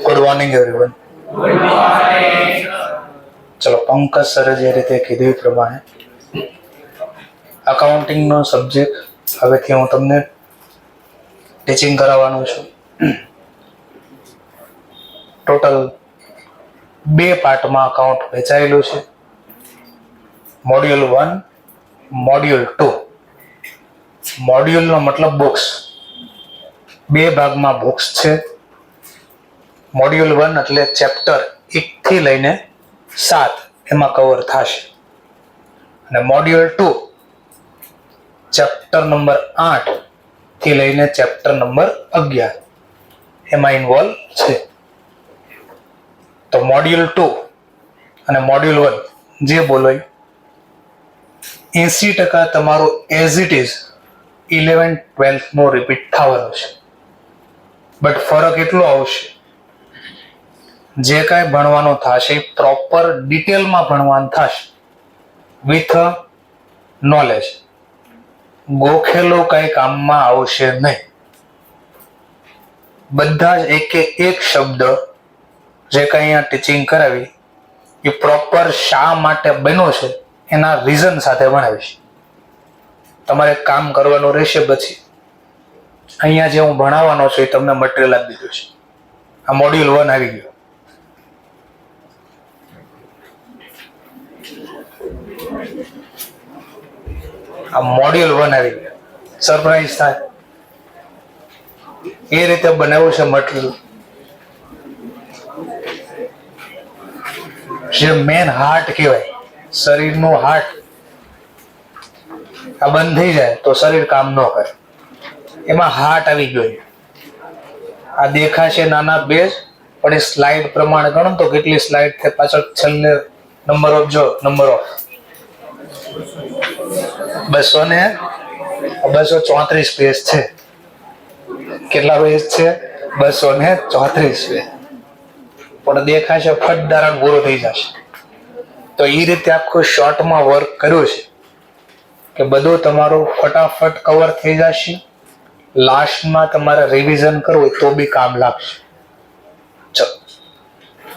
Good morning everyone. ચલો, પંકજ સરે જે રીતે કીધું એ પ્રમાણે અકાઉન્ટિંગનો સબ્જેક્ટ હવેથી હું તમને ટીચિંગ કરાવવાનો છું. ટોટલ 2 પાર્ટમાં અકાઉન્ટ વહેંચાયેલું છે. Module 1, module 2. મોડ્યુલનો મતલબ બુક્સ. 2 ભાગમાં બુક્સ છે. મોડ્યુલ 1 એટલે ચેપ્ટર 1 થી લઈને 7 એમાં કવર થશે, અને મોડ્યુલ 2 ચેપ્ટર નંબર 8 થી લઈને ચેપ્ટર નંબર 11 એમાં ઇન્વોલ્વ છે. તો મોડ્યુલ 2 અને મોડ્યુલ 1 જે બોલો 80% તમારું એઝ ઇટ ઇઝ 11th-12th નું રિપીટ થવાનું છે. બટ ફરક એટલો આવશે, જે કાંઈ ભણવાનું થશે પ્રોપર ડિટેલમાં ભણવાનું થશે વિથ નોલેજ. ગોખેલો કઈ કામમાં આવશે નહીં. બધા જ એક શબ્દ જે કઈ અહીંયા ટીચિંગ કરાવી એ પ્રોપર શા માટે બન્યો છે એના રીઝન સાથે ભણાવીશ. તમારે કામ કરવાનું રહેશે. પછી અહીંયા જે હું ભણાવવાનો છું એ તમને મટીરિયલ આપી દીધું છે. આ મોડ્યુલ 1 આવી ગયું. આ મોડ્યુલ 1 આવી ગયું. સરપ્રાઈઝ થાય એ રીતે બનાવ્યું છે મટીરિયલ. જે મેન હાર્ટ કહેવાય, શરીરનું હાર્ટ આ બંધ થઈ જાય તો શરીર કામ ન કરે. એમાં હાર્ટ આવી ગયો. આ દેખાશે નાના બેઝ, પણ એ સ્લાઇડ પ્રમાણે ગણો તો કેટલી સ્લાઇડ છે પાછળ. છેલ્લે નંબર ઓફ જો, નંબર ઓફ 234 પેજ છે. કેટલા પેજ છે? 234 પેજ. પણ દેખાશે ફટદારણ પૂરો થઈ જશે. તો એ રીતે આખું શોર્ટમાં વર્ક કર્યું છે કે બધું તમારું ફટાફટ કવર થઈ જશે. લાસ્ટમાં તમારે રિવિઝન કરવું તો બી કામ લાગશે. ચલો,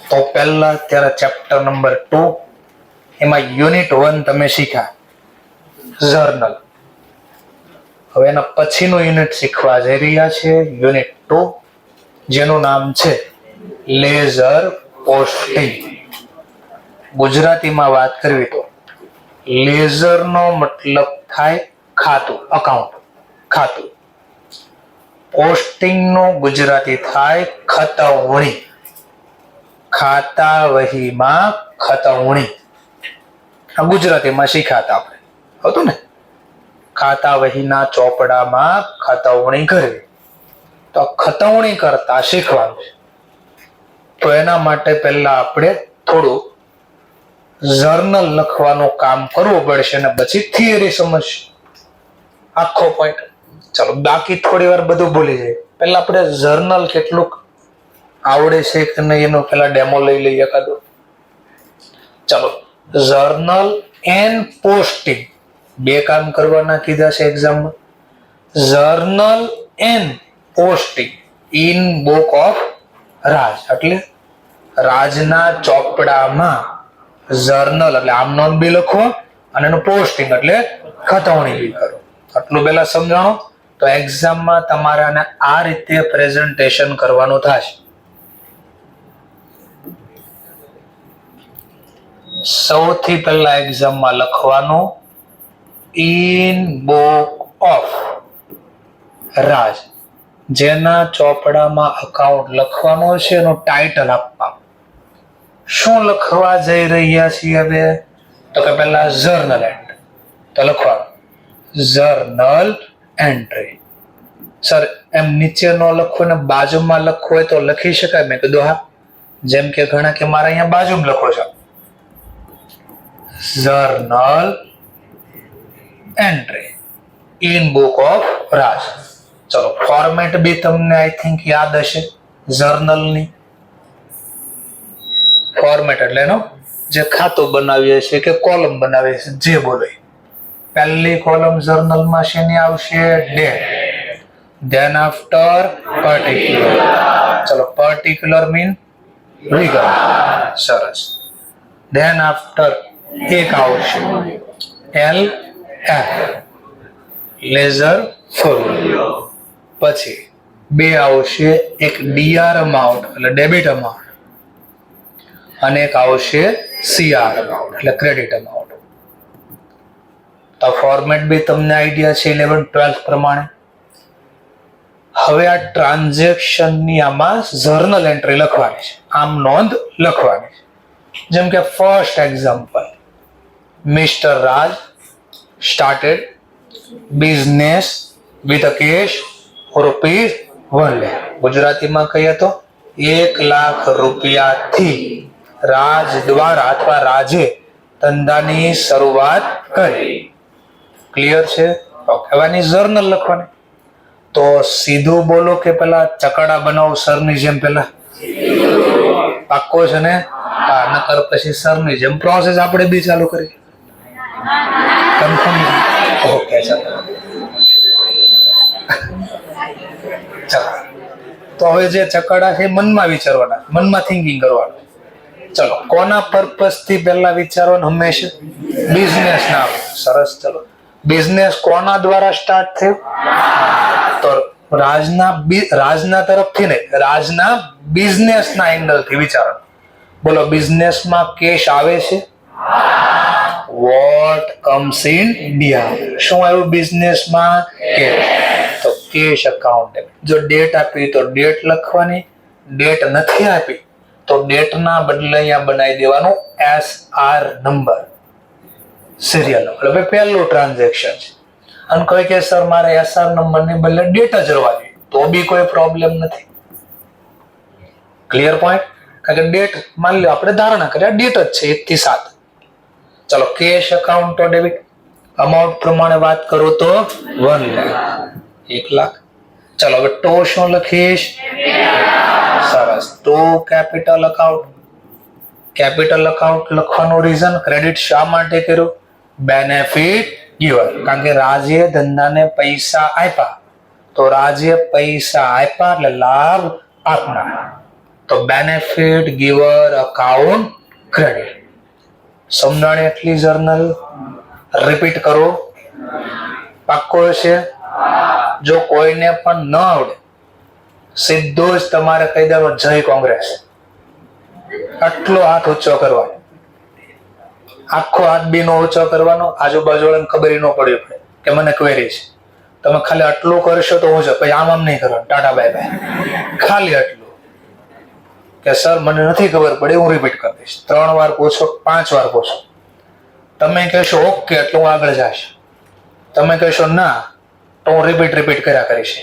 તો પહેલા અત્યારે ચેપ્ટર નંબર 2 એમાં યુનિટ 1 તમે શીખ્યા, જર્નલ. હવે એના પછીનું યુનિટ શીખવા જઈ રહ્યા છે યુનિટ 2, જેનું નામ છે લેઝર પોસ્ટિંગ. ગુજરાતીમાં વાત કરવી તો લેઝરનો મતલબ થાય ખાતું, અકાઉન્ટ, ખાતું. પોસ્ટિંગનો ગુજરાતી થાય ખતવણી, ખાતા વહીમાં ખતવણી. આ ગુજરાતીમાં શીખ્યા આપણે, હતું ને? ખાતા વહીના ચોપડામાં ખતવણી કરવી. તો ખતવણી કરતા શીખવાનું છે. તો એના માટે પહેલા આપણે થોડું જર્નલ લખવાનું કામ કરવું પડશે, અને પછી થિયરી સમજશું આખો પોઈન્ટ. ચાલો, બાકી થોડી વાર બધું ભૂલી જાય. પહેલા આપણે જર્નલ કેટલું આવડે છે કે નહીં એનો પહેલા ડેમો લઈ લઈએ એકાદો. ચાલો, જર્નલ એન્ડ પોસ્ટિંગ 2 કામ કરવાના કીધા છે એક્ઝામમાં. Journal and posting in book of Raj, એટલે રાજના ચોપડામાં જર્નલ એટલે આમ નોંધ બી લખો, અને એનું પોસ્ટિંગ એટલે ખતવણી બી કરો. આટલું પહેલા સમજાણો. તો એક્ઝામમાં તમારે આને આ રીતે પ્રેઝન્ટેશન કરવાનું થશે. સૌથી પહેલા એક્ઝામમાં લખવાનું ઇન બુક ઓફ રાજ. જેના ચોપડામાં અકાઉન્ટ લખવાનો છે એનું ટાઇટલ આપવાનું. શું લખવા જઈ રહ્યા છીએ હવે? તો કે પહેલા જર્નલ એન્ટ્રી તો લખવાનું જર્નલ એન્ટ્રી. સર, એમ નીચે ન લખવું ને બાજુમાં લખવું હોય તો લખી શકાય? મેં કીધું હા. જેમ કે ઘણા કે મારે અહીંયા બાજુમાં લખો છો, journal entry in book of Raj. ચલો, ફોર્મેટ બી તમને આઈ થિંક યાદ હશે. જર્નલની ફોર્મેટ એટલે એનો જે ખાતું બનાવીએ છીએ કે કોલમ બનાવીએ છીએ, જે બોલો. પહેલી કોલમ જર્નલમાં શેની આવશે? ડેટ. Than after particular. ચલો, પર્ટિક્યુલર મીન વિગત. સરસ. ધેન આફ્ટર એક આવશે LF, લેઝર ફુલ. પછી બે આવશે, એક DR અમાઉન્ટ એટલે ડેબિટ અમાઉન્ટ, અને એક આવશે CR અમાઉન્ટ એટલે ક્રેડિટ અમાઉન્ટ. તો ફોર્મેટ બી તમને આઈડિયા છે 11-12 પ્રમાણે. હવે આ ટ્રાન્ઝેક્શનની આમાં જર્નલ એન્ટ્રી લખવાની છે, આમ નોંધ લખવાની છે. જેમ કે first example, Mister Raj started business with a cash rupees 1 lakh. ગુજરાતીમાં કહીએ તો 1 લાખ રૂપિયાથી રાજ દ્વારા અથવા રાજે ધંધાની શરૂઆત કરી. ક્લિયર છે? કહેવાની જર્નલ લખવાની. તો સીધું બોલો કે પેલા ચકડા બનાવો સરની જેમ? પેલા પાક્કો છે ને? હા, નકર પછી સરની જેમ પ્રોસેસ આપણે બી ચાલુ કરી. કન્ફર્મ? ઓકે, ચાલો. તો હવે જે ચકડા છે મનમાં વિચારવાના, મનમાં થિંકિંગ કરવાનું. ચલો, કોના પર્પસ થી પહેલા વિચારવાનું? હંમેશા બિઝનેસ ના. સરસ. ચલો, બિઝનેસ કોના દ્વારા સ્ટાર્ટ થયો? તો રાજના તરફથી નહીં, રાજના બિઝનેસના એંગલથી વિચારવાનું. બોલો, બિઝનેસમાં કેશ આવે છે? What comes in India? શું આવ્યું બિઝનેસમાં? કેશ. તો કેશ અકાઉન્ટ. જો ડેટ આપી તો ડેટ લખવાની, ડેટ નથી આપી તો ડેટના બદલે અહીંયા બનાવી દેવાનું SR નંબર, સિરિયલ નંબર. હવે પહેલું ટ્રાન્ઝેક્શન છે અને કોઈ કે સર મારે SR નંબરની બદલે ડેટ જ રવાની, તો બી કોઈ પ્રોબ્લેમ નથી. Clear point? કારણ કે ડેટ માની લો આપણે ધારણા કર્યા ડેટ જ છે 1 થી 7. ચલો, કેશ અકાઉન્ટ તો ડેબિટ. અમાઉન્ટ પ્રમાણે વાત કરું તો 1 લાખ, 1 લાખ. ચલો, હવે ટો શું લખીશ? સરસ. To capital account. Capital account લખવાનું રીઝન, ક્રેડિટ શા માટે કર્યું? Benefit giver. કારણ કે રાજે ધંધાને પૈસા આપ્યા, તો રાજે પૈસા આપ્યા એટલે લાભ આપનાર. તો બેનિફિટ ગિવર અકાઉન્ટ ક્રેડિટ. સમજાણી એટલી જર્નલ? રિપીટ કરો. પાક્કો છે? જો કોઈને પણ ન આવડે સીધો જ તમારે કહી દેવાનો જય કોંગ્રેસ. આટલો હાથ ઊંચો કરવાનો, આખો હાથ બી નો ઊંચો કરવાનો. આજુબાજુ વાળાને ખબર ન પડવી પડે કે મને ક્વેરી છે. તમે ખાલી આટલું કરશો તો હું છે, પછી આમ નહીં કરવાનું, ટાટા બાય બાય. ખાલી આટલું કે સર મને નથી ખબર પડી, હું રિપીટ કરી દઈશ. 3 વાર પૂછો, 5 વાર પૂછો. તમે કહેશો ઓકે એટલે હું આગળ જઈશ. તમે કહેશો ના તો હું રિપીટ કર્યા કરીશ.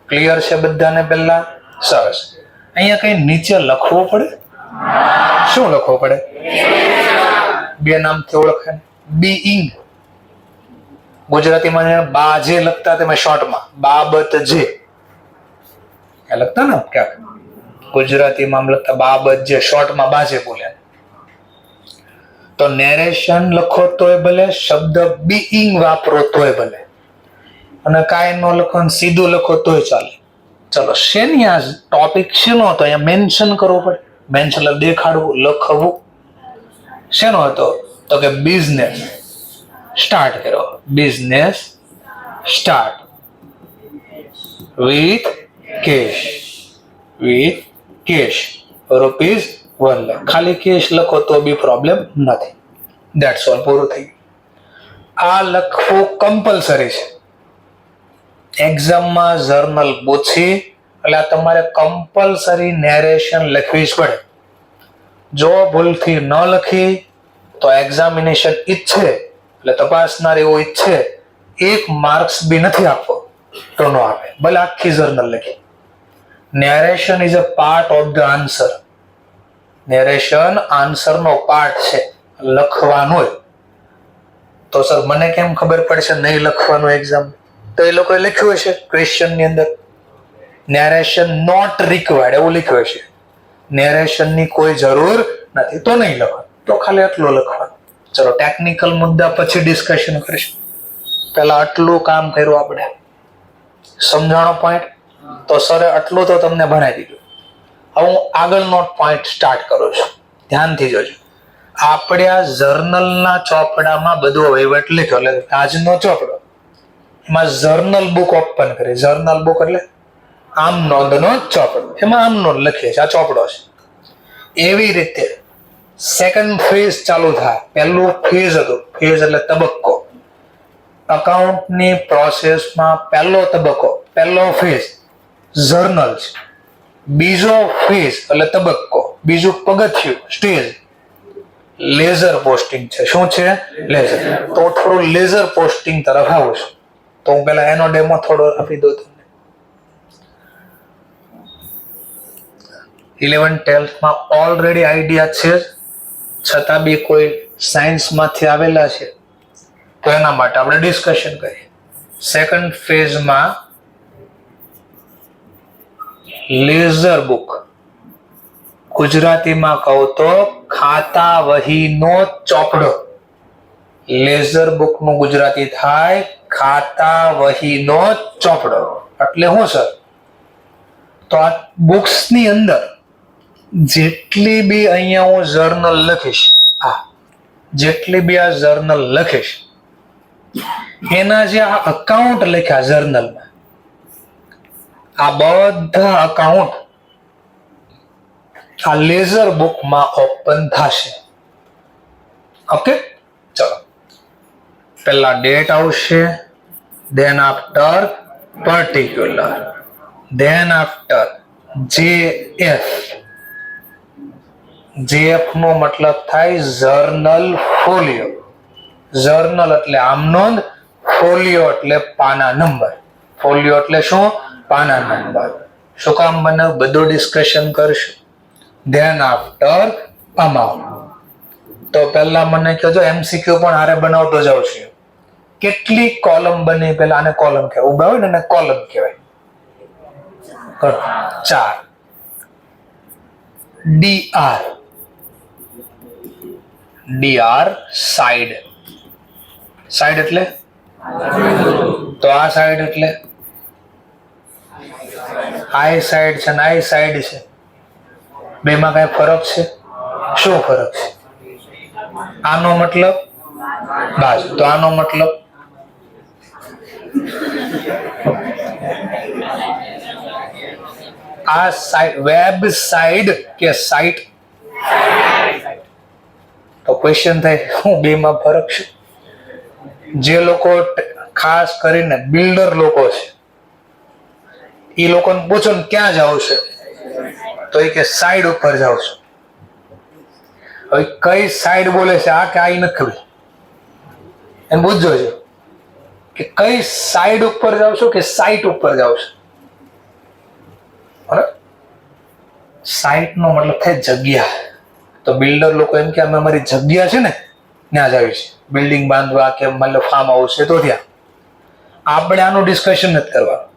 ક્લિયર છે બધાને? પહેલા સરસ. અહીંયા કઈ નીચે લખવું પડે? શું લખવું પડે? બે નામથી ઓળખાય. બીઈંગ. ગુજરાતીમાં બાજે લખતા, તમે શોર્ટમાં બાબત જે લખતા ને ક્યાંક, ગુજરાતીમાં લખતા બાબત જે, શોર્ટમાં બાજે બોલ્યા. તો નેરેશન લખો તોય ભલે, શબ્દ બીઈંગ વાપરો તોય ભલે, અને કાંઈ ન લખો સીધું લખો તોય ચાલે. ચલો, શેની આ ટોપિક શેનો હતો? અહીંયા મેન્શન કરવો પડે. મેન્શન દેખાડવું, લખવું. શેનો હતો? તો કે બિઝનેસ સ્ટાર્ટ કર્યો. Business start with cash. With cash rupees 1 lakh. ખાલી કેશ લખો તો બી પ્રોબ્લેમ નથી. That's all. પૂરું થઈ ગયું. આ લખવું કમ્પલસરી છે. એક્ઝામમાં જર્નલ પૂછી એટલે તમારે કમ્પલસરી નેરેશન લખવી જ પડે. જો ભૂલથી ન લખી તો એક્ઝામિનેશન ઈચ્છે એટલે તપાસનાર એવું ઈચ્છે 1 માર્ક્સ બી નથી આપવો તો ન આપે, ભલે આખી જર્નલ લખી. Narration is a part of the answer. Narration answer નો પાર્ટ છે, લખવાનું. તો સર મને કેમ ખબર પડશે નહીં લખવાનું એક્ઝામ? તો એ લોકોએ લખ્યું હશે ક્વેશ્ચન ની અંદર નેરેશન નોટ રિક્વાયર્ડ એવું લખ્યું હશે. નેરેશન ની કોઈ જરૂર નથી તો નહીં લખવાનું, તો ખાલી આટલું લખવાનું. ચલો ટેકનિકલ મુદ્દા પછી ડિસ્કશન કરીશું. પહેલા આટલું કામ કર્યું આપણે, સમજાણો પોઈન્ટ? તો સરે આટલું તો તમને ભણાવી દીધું. હવે હું આગળનો પોઈન્ટ સ્ટાર્ટ કરું છું, ધ્યાનથી જોજો. આપણે આ જર્નલના ચોપડામાં બધો વહીવટ લખ્યો, એટલે આજનો ચોપડો, એમાં જર્નલ બુક ઓપન કરી. જર્નલ બુક એટલે આમ નોંધનો ચોપડો, એમાં આમ નોંધ લખીએ છીએ, આ ચોપડો છે. એવી રીતે સેકન્ડ ફેઝ ચાલુ થાય. પહેલું ફેઝ હતું, ફેઝ એટલે તબક્કો. અકાઉન્ટની પ્રોસેસમાં પહેલો તબક્કો, પહેલો ફેઝ જર્નલ છે. બીજો ફેઝ એટલે તબક્કો, બીજું પગથિયું સ્ટેજ લેઝર પોસ્ટિંગ છે. શું છે? લેઝર. તો થોડું લેઝર પોસ્ટિંગ તરફ આવું છું. તો હું પેલા એનો ડેમો થોડો આપી દઉં તમને. 11th-12th માં ઓલરેડી આઈડિયા છે, છતાં બી કોઈ સાયન્સમાંથી આવેલા છે તો એના માટે આપણે ડિસ્કશન કરીએ. સેકન્ડ ફેઝમાં લેઝર બુક, ગુજરાતીમાં કહું તો ખાતા વહીનો ચોપડો. લેઝર બુક નું ગુજરાતી થાય ખાતા વહીનો ચોપડો. એટલે શું સર? તો આ બુક્સ ની અંદર જેટલી બી અહીંયા હું જર્નલ લખીશ, જેટલી બી આ જર્નલ લખીશ, એના જે આ અકાઉન્ટ લખ્યા જર્નલમાં, આ બધા અકાઉન્ટ આ લેઝર બુકમાં ઓપન થશે. ઓકે, ચલો પહેલા ડેટ આવશે, than after particular, than after JF. JF નો મતલબ થાય જર્નલ ફોલિયો. જર્નલ એટલે આમ નોંધ, ફોલિયો એટલે પાના નંબર. ફોલિયો એટલે શું? પાના નંબર. શું કામ બને? બધું ડિસ્કશન કરશું. Than after amount. તો પહેલા મને કહેજો, MCQ પણ હારે બનાવતો જાઉં છું. કેટલી કોલમ બની? પહેલા આને કોલમ કહેવાય, ઉભા હોય ને એને કોલમ કહેવાય. 4. DR side. સાઈડ એટલે? તો આ સાઈડ એટલે આઈ સાઈડ છે ને આઈ સાઈડ છે. બેમાં કઈ ફરક છે? શું ફરક છે? આનો મતલબ બાજુ, તો આનો મતલબ આ સાઈડ, વેબ સાઈડ કે સાઈટ? તો ક્વેશ્ચન થાય શું બેમાં ફરક છે? જે લોકો ખાસ કરીને બિલ્ડર લોકો છે, એ લોકોને પૂછો ને ક્યાં જાવ છે, તો એ કે સાઈડ ઉપર જાવ છું. હવે કઈ સાઈડ બોલે છે, આ કે આ નથી ખબર, એને પૂછજો છે કે કઈ સાઈડ ઉપર જાવ છો કે સાઈટ ઉપર જાવ છો. સાઈટ નો મતલબ થાય જગ્યા. તો બિલ્ડર લોકો એમ કે અમે અમારી જગ્યા છે ને ત્યાં જ આવી છે, બિલ્ડિંગ બાંધવા કે મતલબ ફાર્મ હાઉસ છે તો ત્યાં. આપણે આનું ડિસ્કશન નથી કરવાનું,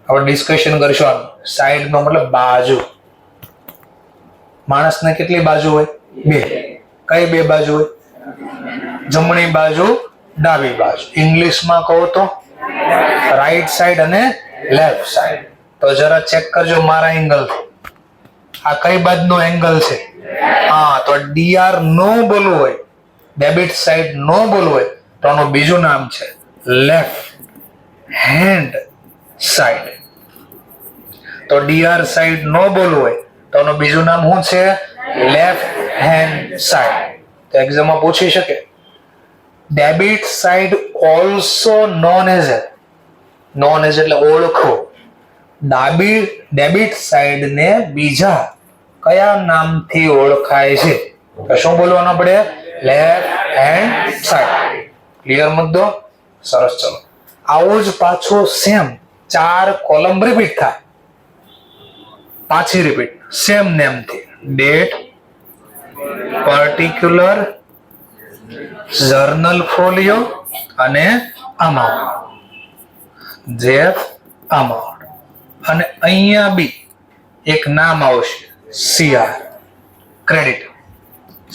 આપણે ડિસ્કશન કરીશું આનું. સાઈડ નો મતલબ બાજુ. માણસને કેટલી બાજુ હોય? 2. કઈ 2 બાજુ હોય? જમણી બાજુ, ડાબી બાજુ. ઇંગ્લિશમાં કહો તો રાઈટ સાઈડ અને લેફ્ટ સાઈડ. તો જરા ચેક કરજો મારા એંગલ. આ કઈ બાજુનો એંગલ છે? તો DR નો બોલવું હોય, ડેબિટ સાઈડ નો બોલવું હોય તો આનું બીજું નામ છે લેફ્ટ હેન્ડ સાઈડ. તો DR સાઈડ નો બોલવું હોય તો આનું બીજું નામ શું છે? Left hand side. તો એક્ઝામમાં પૂછી શકે, debit side also known as એટલે ઓળખો. ડેબિટ સાઈડ ને બીજા કયા નામથી ઓળખાય છે? તો શું બોલવાનું આપણે? Left hand side. ક્લિયર મુદ્દો? સરસ. ચલો આવું જ પાછું સેમ 4 કોલમ રિપીટ થાય, પાછી રિપીટ સેમ નેમથી. ડેટ, પર્ટિક્યુલર, જર્નલ ફોલિયો અને અમાઉન્ટ. જેફ અમાઉન્ટ. અને અહીંયા બી એક નામ આવશે CR, ક્રેડિટ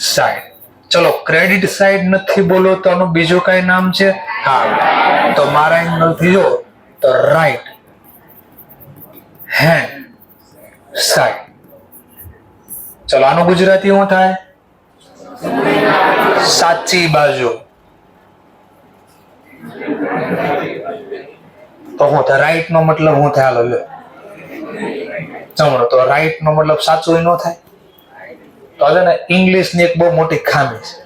સાઈડ. ચલો ક્રેડિટ સાઈડ નથી બોલો તો આનું બીજું કઈ નામ છે? હા, તો મારા એંગલ થી જો તો રાઈટ હેન્ડ સાઈડ. ચલો આનું ગુજરાતી શું થાય? સાચી બાજુ. તો શું થાય? રાઈટ નો મતલબ શું થાય? હાલો લ્યો જમણો. તો રાઈટ નો મતલબ સાચું ન થાય. તો છે ને ઇંગ્લિશ ની એક બહુ મોટી ખામી છે.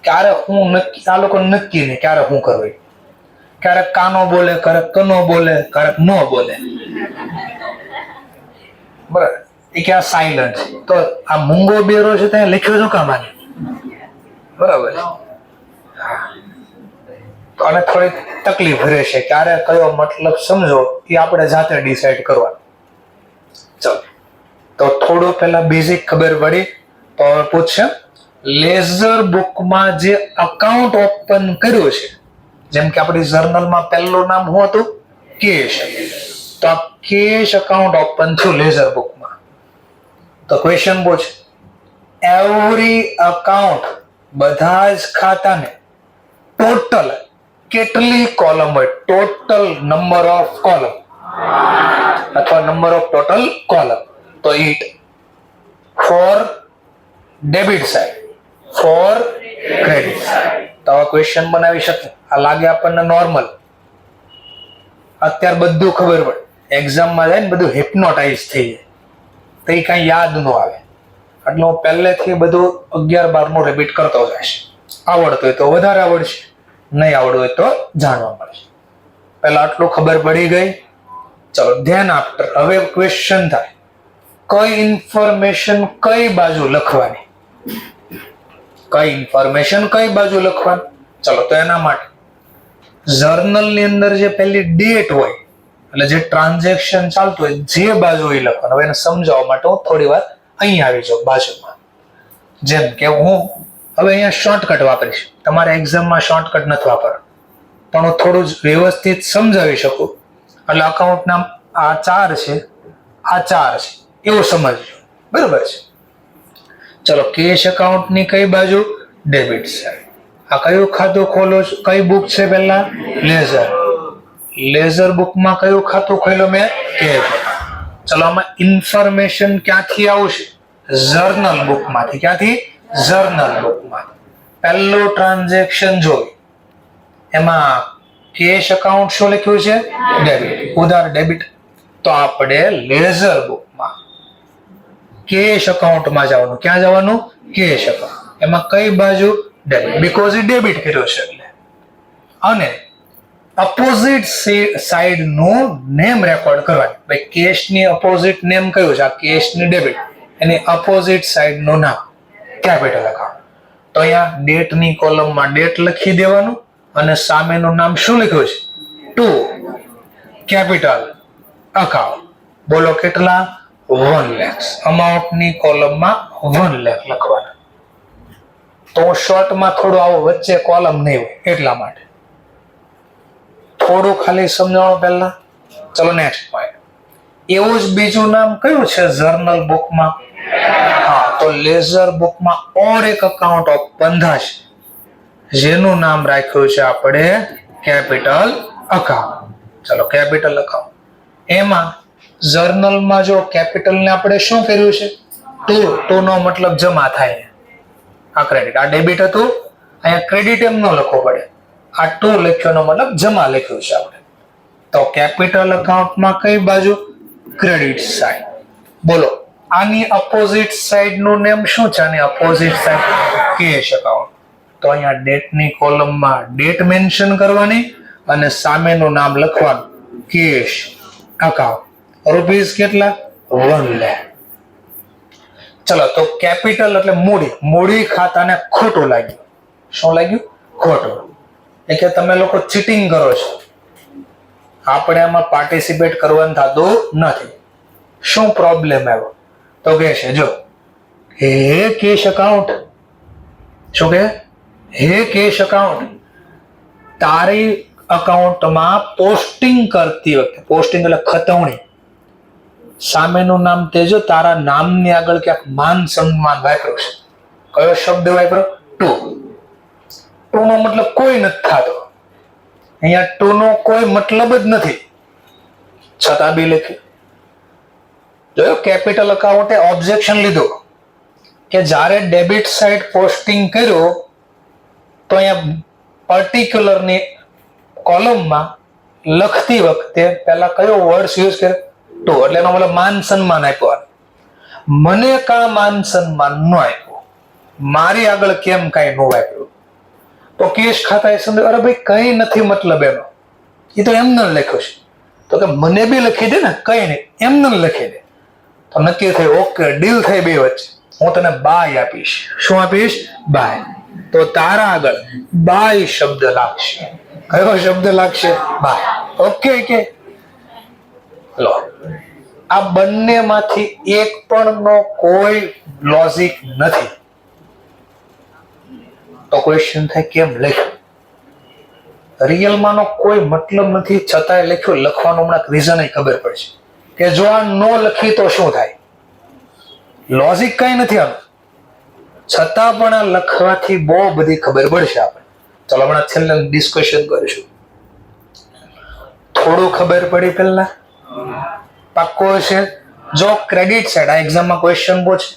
ક્યારે હું નક્કી, આ લોકો નક્કી નહીં ક્યારે શું કરવું. ક્યારેક કાનો બોલે, ક્યારેક કનો બોલે, ક્યારેક ન બોલે. બરાબર, એ કે આ સાયલન્ટ. તો આ મૂંગો બેરો છે ત્યાં લખ્યો શું કામ આને? બરાબર. તો આને થોડી તકલીફ રહેશે. ક્યારે કયો મતલબ સમજો એ આપણે જાતે ડિસાઈડ કરવાનું. ચલો તો થોડું પેલા બેઝિક ખબર પડી તો પૂછશે લેઝર બુકમાં જે અકાઉન્ટ ઓપન કર્યું છે, જેમ કે આપણી જર્નલમાં પહેલું નામ શું હતું? કેશ. તો આ કેશ અકાઉન્ટ ઓપન થયું લેઝર બુકમાં. તો ક્વેશ્ચન પૂછે એવરી અકાઉન્ટ, બધા જ ખાતાને ટોટલ કેટલી કોલમ હોય? ટોટલ નંબર ઓફ કોલમ અથવા નંબર ઓફ ટોટલ કોલમ. તો eight four debit side, four credit side. તો આવા ક્વેશ્ચન બનાવી શકે. આ લાગે આપણને નોર્મલ, અત્યારે બધું ખબર પડે. એક્ઝામમાં જાય ને બધું હિપ્નોટાઇઝ થઈ જાય, તો એ કઈ યાદ ન આવે. એટલે હું પહેલેથી બધું 11-12 નું રિપીટ કરતો જઈશ. આવડતું હોય તો વધારે આવડશે, નહીં આવડવું હોય તો જાણવા મળશે. પહેલા આટલું ખબર પડી ગઈ. ચલો ધ્યાન આપતો. હવે ક્વેશ્ચન થાય કઈ ઇન્ફોર્મેશન કઈ બાજુ લખવાની? કઈ ઇન્ફોર્મેશન કઈ બાજુ લખવાની? ચલો તો એના માટે જર્નલ ની અંદર જે પહેલી ડેટ હોય, એટલે જે ટ્રાન્ઝેક્શન ચાલતું હોય જે બાજુ એ લખવાનું. હવે એને સમજાવવા માટે હું થોડી વાર અહીંયા આવી જાઉં બાજુમાં. જેમ કે હું હવે અહીંયા શોર્ટકટ વાપરીશ. તમારે એક્ઝામમાં શોર્ટકટ નથી વાપરવાનું, પણ હું થોડું જ વ્યવસ્થિત સમજાવી શકું. એટલે અકાઉન્ટ નામ આ 4 છે, આ 4 છે એવું સમજજો. બરાબર છે. ચલો કેશ અકાઉન્ટ ની કઈ બાજુ? Debit side. આ કયું ખાતું ખોલો? કઈ બુક છે? પહેલા લેઝર. લેઝર બુકમાં કયું ખાતું ખોલ્યું મેં? કેશ. ચલો આમાં ઇન્ફોર્મેશન ક્યાંથી આવશે? જર્નલ બુકમાંથી. ક્યાંથી? જર્નલ બુકમાંથી. પહેલું ટ્રાન્ઝેક્શન જોઈ એમાં કેશ અકાઉન્ટ શું લખ્યું છે? ડેબિટ. ઉધાર ડેબિટ. તો આપણે લેઝર બુકમાં કેશ અકાઉન્ટમાં જવાનું. ક્યાં જવાનું? Cash account. એમાં કઈ બાજુ? ડેબિટ. બીકોઝ એ ડેબિટ કર્યો છે એટલે. અને અપોઝિટ સાઈડ નું નેમ રેકોર્ડ કરવાનું. ભાઈ કેશ ની અપોઝિટ નેમ કયું છે? આ કેશ ની ડેબિટ, એની અપોઝિટ સાઈડ નું નામ કેપિટલ અકાઉન્ટ. તો અહીંયા ડેટ ની કોલમમાં ડેટ લખી દેવાનું અને સામેનું નામ શું લખ્યું છે? To capital account. બોલો કેટલા? 1 લાખ. અમાઉન્ટ ની કોલમમાં 1 લાખ લખવાના. તો શોર્ટમાં થોડું આવું વચ્ચે કોલમ નહીં હોય એટલા માટે થોડું ખાલી સમજાવવાનું પહેલા. ચલો નેક્સ્ટ પોઈન્ટ. એવું જ બીજું નામ કયું છે જર્નલ બુકમાં? હા, તો લેઝર બુકમાં ઓર એક અકાઉન્ટ ઓપન થશે જેનું નામ રાખ્યું છે આપણે કેપિટલ અકાઉન્ટ. ચલો કેપિટલ અકાઉન્ટ. એમાં જર્નલમાં જો કેપિટલ ને આપણે શું કર્યું છે? ટુ નો મતલબ જમા થાય. આ ક્રેડિટ, આ ડેબિટ હતું, અહીંયા ક્રેડિટ એમ ન લખવો પડે. આ 2 લખ્યોનો મતલબ જમા લખ્યું છે આપણે. તો કેપિટલ અકાઉન્ટમાં કઈ બાજુ? Credit side. બોલો આની અપોઝિટ સાઈડ નું નેમ શું છે? આની અપોઝિટ સાઈડ કેશ અકાઉન્ટ. તો અહીંયા ડેટ ની કોલમમાં ડેટ મેન્શન કરવાની અને સામેનું નામ લખવાનું કેશ અકાઉન્ટ. રૂપીસ કેટલા? 1 લાખ. ચલો તો કેપિટલ એટલે મૂડી. મૂડી ખાતાને ખોટું લાગ્યું. શું લાગ્યું? ખોટું. એ કે તમે લોકો ચીટિંગ કરો છો, આપણે આમાં પાર્ટિસિપેટ કરવાનું થતું નથી. શું પ્રોબ્લેમ આવ્યો? તો કે છે જો હે કેશ અકાઉન્ટ. શું કે? હે કેશ અકાઉન્ટ, તારી અકાઉન્ટમાં પોસ્ટિંગ કરતી વખતે, પોસ્ટિંગ એટલે ખતવણી, સામેનું નામ તેજો તારા નામની આગળ ક્યાંક માન સન્માન વાપર્યું છે. કયો શબ્દ વાપરો? ટુ. ટુ નો મતલબ કોઈ નથી થતો. અહીંયા ટુ નો કોઈ મતલબ જ નથી, છતાં બી લખ્યું. જોયો, કેપિટલ અકાઉન્ટે ઓબ્જેક્શન લીધો કે જ્યારે ડેબિટ સાઇડ પોસ્ટિંગ કર્યો તો અહીંયા પર્ટિક્યુલરની કોલમમાં લખતી વખતે પહેલા કયો વર્ડ યુઝ કર્યો? ટુ. એટલે એનો મતલબ માન સન્માન આપ્યો. મને કા માન સન્માન ન આપ્યું, મારી આગળ કેમ કઈ ન આપ્યું? તો કેશ ખાતા એ સમજો, અરે ભાઈ કઈ નથી મતલબ એનો, એ તો એમને લખ્યું છે. તો કે મને બી લખી દે ને, કઈ નહીં એમને લખી દે. તો નક્કી થયું, ઓકે, ડીલ થઈ બે વચ્ચે, હું તને બાય આપીશ. શું આપીશ? બાય. તો તારા આગળ બાય શબ્દ લાગશે. કયો શબ્દ લાગશે? બાય. ઓકે કે લો, આ બંનેમાંથી એક પણ નો કોઈ લોજિક નથી. તો ક્વેશ્ચન થાય કેમ લખ્યું? રિયલમાંનો કોઈ મતલબ નથી, છતાંય લખ્યું. લખવાનું હમણાં રીઝન ખબર પડશે કે જો આ નો લખી તો શું થાય. લોજિક કઈ નથી આનું, છતાં પણ આ લખવાથી બહુ બધી ખબર પડશે આપણે. ચાલો હમણાં છેલ્લે ડિસ્કશન કરીશું. થોડું ખબર પડી પહેલા પાક્કો હશે. જો ક્રેડિટ સાઇડ, આ એક્ઝામમાં ક્વેશ્ચન પૂછે,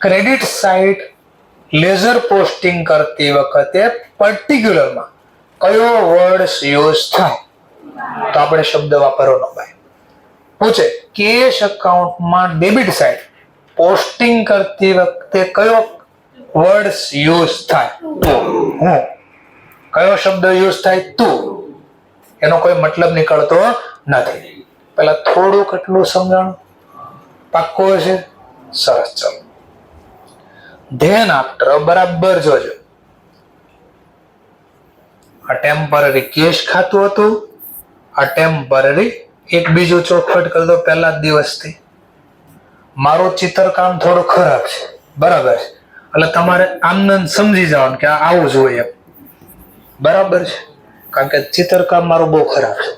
ક્રેડિટ સાઇડ લેઝર પોસ્ટિંગ કરતી વખતે પર્ટિક્યુલરમાં કયો વર્ડ યુઝ થાય? તો આપણે શબ્દ વાપરવાનો ભાઈ. પૂછે કેશ અકાઉન્ટમાં ડેબિટ સાઇડ પોસ્ટિંગ કરતી વખતે કયો વર્ડ યુઝ થાય? તો હું કયો શબ્દ યુઝ થાય? તું. એનો કોઈ મતલબ નીકળતો નથી. પેલા થોડું કેટલું સમજાણું પાક્કો છે? સરસ. ચલો ધ્યાન આફ્ટર બરાબર જોજો. આ ટેમ્પરરી કેશ ખાતું હતું, આ ટેમ્પરરી એક બીજું ચોખવટ કરી દો. પહેલા જ દિવસથી મારું ચિત્રકામ થોડું ખરાબ છે, બરાબર છે, એટલે તમારે આમને સમજી જવાનું કે આવું જ હોય એમ, બરાબર છે, કારણ કે ચિત્રકામ મારું બહુ ખરાબ છે.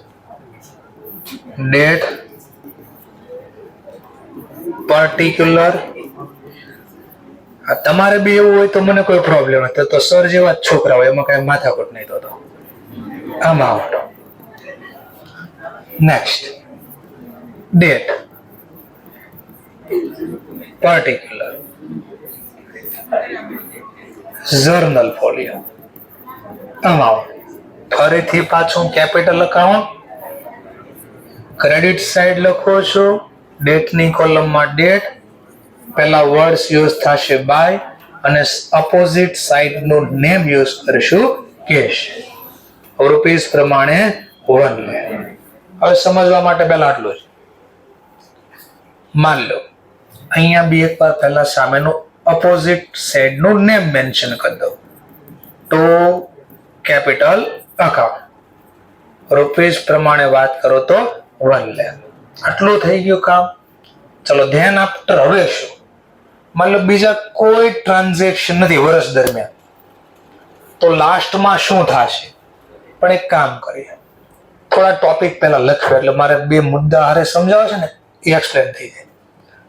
ડેટ પર્ટિક્યુલર, તમારે બી એવું હોય તો મને કોઈ પ્રોબ્લેમ નથી. તો સર જેવા જ છોકરા હોય, એમાં કઈ માથાકૂટ નહીં. તો amount. Next date particular, journal folio, amount. ફરીથી પાછું કેપિટલ અકાઉન્ટ, ક્રેડિટ સાઇડ લખો છો, ડેટની કોલમમાં ડેટ, પહેલા વર્ડ્સ યુઝ થશે બાય, અને અપોઝિટ સાઇડનું નેમ યુઝ કરીશું કેશ. રૂપીસ પ્રમાણે 1 લે. હવે સમજવા માટે પહેલા આટલું જ. માન લો અહીંયા બી એકવાર પહેલા સામેનું અપોઝિટ સાઇડનું નેમ મેન્શન કરી દો. તો કેપિટલ અકાઉન્ટ, રૂપીસ પ્રમાણે વાત કરો તો 1 લે. આટલું થઈ ગયું કામ. ચલો ધ્યાન આફ્ટર હવે શું? મતલબ બીજા કોઈ ટ્રાન્ઝેક્શન નથી વર્ષ દરમિયાન, તો લાસ્ટમાં શું થશે? પણ એક કામ કરીએ, થોડા ટોપિક પહેલા લખ્યો એટલે મારે બે મુદ્દા હારે સમજાવે છે ને એ એક્સપ્લેન થઈ જાય.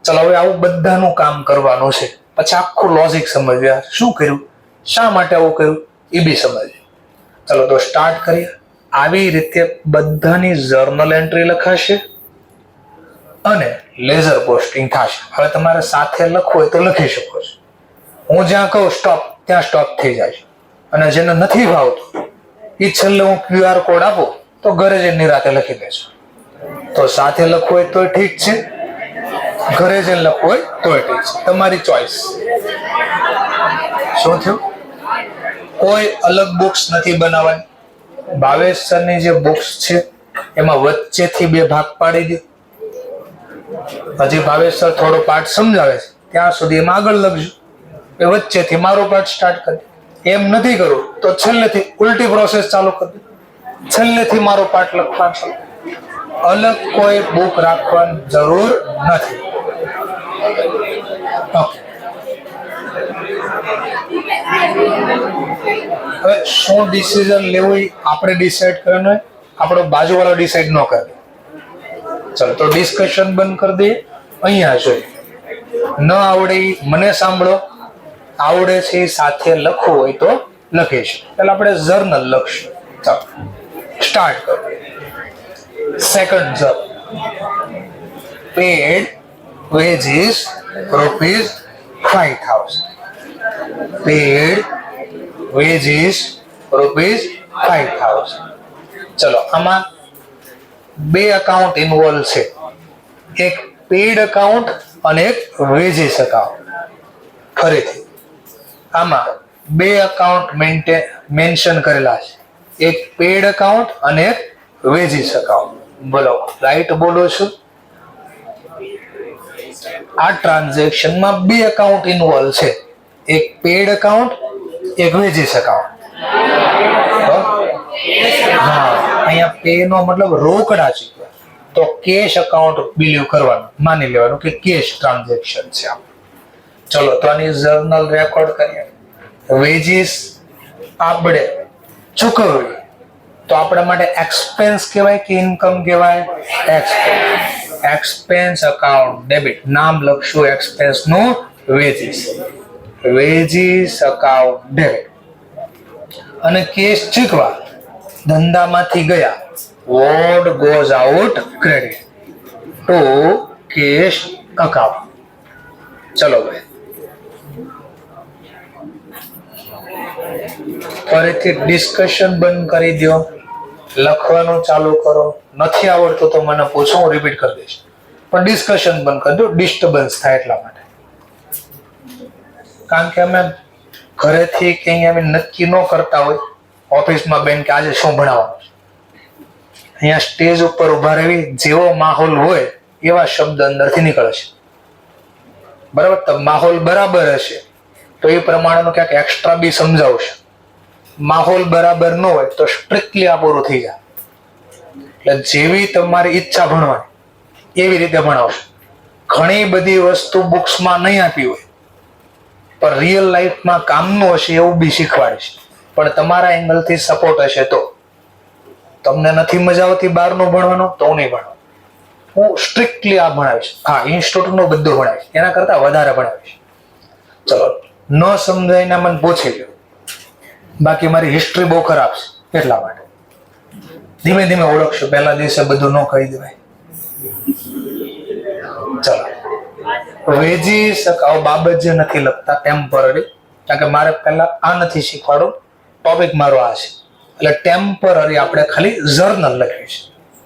ચલો હવે આવું બધાનું કામ કરવાનું છે, પછી આખું લોજિક સમજ્યા, શું કર્યું, શા માટે આવું કર્યું એ બી સમજ્યું. ચલો તો સ્ટાર્ટ કરીએ. આવી રીતે બધાની જર્નલ એન્ટ્રી લખાશે અને લેઝર પોસ્ટિંગ થશે. હવે તમારે સાથે લખવું હોય તો લખી શકો છો. હું જ્યાં કહું સ્ટોપ ત્યાં સ્ટોપ થઈ જાય. અને જેને નથી ભાવતું એ છેલ્લે હું QR કોડ આપું તો ઘરે જઈને નિરાતે લખી દેજો. તો સાથે લખવું હોય તો ઠીક છે, ઘરે જઈને લખવું હોય તો ઠીક છે, તમારી ચોઈસ. શું થયું? કોઈ અલગ બુક્સ નથી બનાવવાની. ભાવેશ સરની જે બુક્સ છે એમાં વચ્ચેથી 2 ભાગ પાડી દો. હજી ભાવેશ સર થોડો પાઠ સમજાવે છે ત્યાં સુધી એમાં આગળ લખજો. એ વચ્ચેથી મારો પાઠ સ્ટાર્ટ કરી. એમ નથી કરવું તો છેલ્લેથી ઉલટી પ્રોસેસ ચાલુ કરી. છેલ્લેથી મારો પાઠ લખવાનો. અલગ કોઈ બુક રાખવાની જરૂર નથી. ઓકે, હવે શું ડિસિઝન લેવું આપણે ડિસાઈડ કરવાનું હોય, આપણો બાજુવાળો ડિસાઈડ ન કરે. ચલો તો ડિસ્કશન બંધ કરી દઈએ. અહીંયા જોઈએ, ન આવડે મને સાંભળો, આવડે છે એ સાથે લખવું હોય તો લખીશું. એટલે આપણે જર્નલ લખશું. ચાલો સ્ટાર્ટ કરો. Second journal. Paid wages rupees 5,000. Paid wages rupees 5,000. ચલો આમાં બે અકાઉન્ટ ઇન્વોલ્વ છે, એક પેડ અકાઉન્ટ અને એક વેજીસ અકાઉન્ટ. ફરીથી આમાં બે અકાઉન્ટ મેન્શન કરેલા છે, એક પેડ અકાઉન્ટ અને એક વેજીસ અકાઉન્ટ. બોલો રાઈટ બોલો છું? આ ટ્રાન્ઝેક્શનમાં બે અકાઉન્ટ ઇન્વોલ્વ છે, એક પેડ અકાઉન્ટ એક વેજીસ અકાઉન્ટ. હા અહીંયા પે નો મતલબ રોકડા ચૂકવ્યા, તો કેશ અકાઉન્ટ બિલીવ કરવાનું, માની લેવાનું કે કેશ ટ્રાન્ઝેક્શન છે. ચલો તો આની જર્નલ રેકોર્ડ કરીએ. વેજીસ આપણે ચૂકવવી તો આપણા માટે એક્સપેન્સ કહેવાય કે ઇન્કમ કહેવાય? એક્સપેન્સ. એક્સપેન્સ અકાઉન્ટ ડેબિટ, નામ લખશું એક્સપેન્સ નું, વેજીસ. Wages account debit. અને કેશ ચૂકવા ધંધામાંથી ગયા, what goes out credit to cash account. ચલો ભાઈ ફરીથી ડિસ્કશન બંધ કરી દો, લખવાનું ચાલુ કરો. નથી આવડતું તો મને પૂછો, હું રિપીટ કરી દઈશ, પણ ડિસ્કશન બંધ કરી દો, ડિસ્ટર્બન્સ થાય એટલા માટે. કારણ કે અમે ઘરેથી કે અહીંયા નક્કી ન કરતા હોય ઓફિસમાં બેન કે આજે શું ભણાવવાનું છે. અહીંયા સ્ટેજ ઉપર ઉભા રહેવી, જેવો માહોલ હોય એવા શબ્દ અંદરથી નીકળે છે. બરાબર? તો માહોલ બરાબર હશે તો એ પ્રમાણેનું ક્યાંક એક્સ્ટ્રા બી સમજાવશે. માહોલ બરાબર ન હોય તો સ્ટ્રિક્ટલી આ પૂરું થઈ જાય. એટલે જેવી તમારી ઈચ્છા ભણવાની એવી રીતે ભણાવશે. ઘણી બધી વસ્તુ બુક્સમાં નહીં આપી હોય પણ રિયલ લાઈફમાં કામનું હશે એવું બી શીખવાડીશ. પણ તમારા એંગલથી સપોર્ટ હશે તો. તમને નથી મજા આવતી બહારનું ભણવાનો તો હું નહીં ભણાવું, હું સ્ટ્રિક્ટલી આ ભણાવીશ. હા ઇન્સ્ટિટ્યૂટનું બધું ભણાવીશ, એના કરતા વધારે ભણાવીશ. ચલો ન સમજાયને મને પૂછી લો, બાકી મારી હિસ્ટ્રી બહુ ખરાબ છે એટલા માટે. ધીમે ધીમે ઓળખશો, પહેલા દિવસે બધું ન કહી દેવાય. ચલો વેજીસ બાબત જે નથી લખતા ટેમ્પરરી, કારણ કે મારે પહેલા આ નથી શીખવાડું, ટોપિક મારો આ છે. એટલે ટેમ્પરરી આપણે ખાલી જર્નલ લખ્યું છે.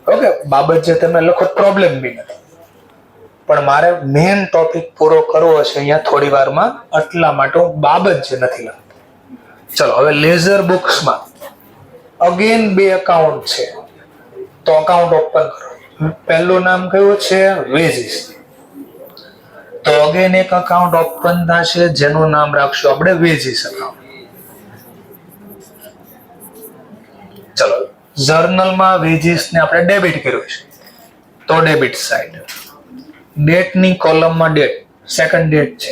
ઓકે, બાબત જે તમે લખો પ્રોબ્લેમ બી નથી, પણ મારે મેઇન ટોપિક પૂરો કરવો હશે અહીંયા થોડી વારમાં, એટલા માટે હું બાબત જે નથી લખતો. ચલો હવે લેઝર બુક્સમાં અગેન બે અકાઉન્ટ છે તો અકાઉન્ટ ઓપન કરો. પહેલું નામ કયું છે? વેજીસ. તો અગેન એક અકાઉન્ટ ઓપન થશે જેનું નામ રાખશું આપણે વેજીસ અકાઉન્ટ. ચલો જર્નલમાં વેજીસ ને આપણે ડેબિટ કર્યું છે તો ડેબિટ સાઇડ. ડેટની કોલમમાં ડેટ, સેકન્ડ ડેટ છે.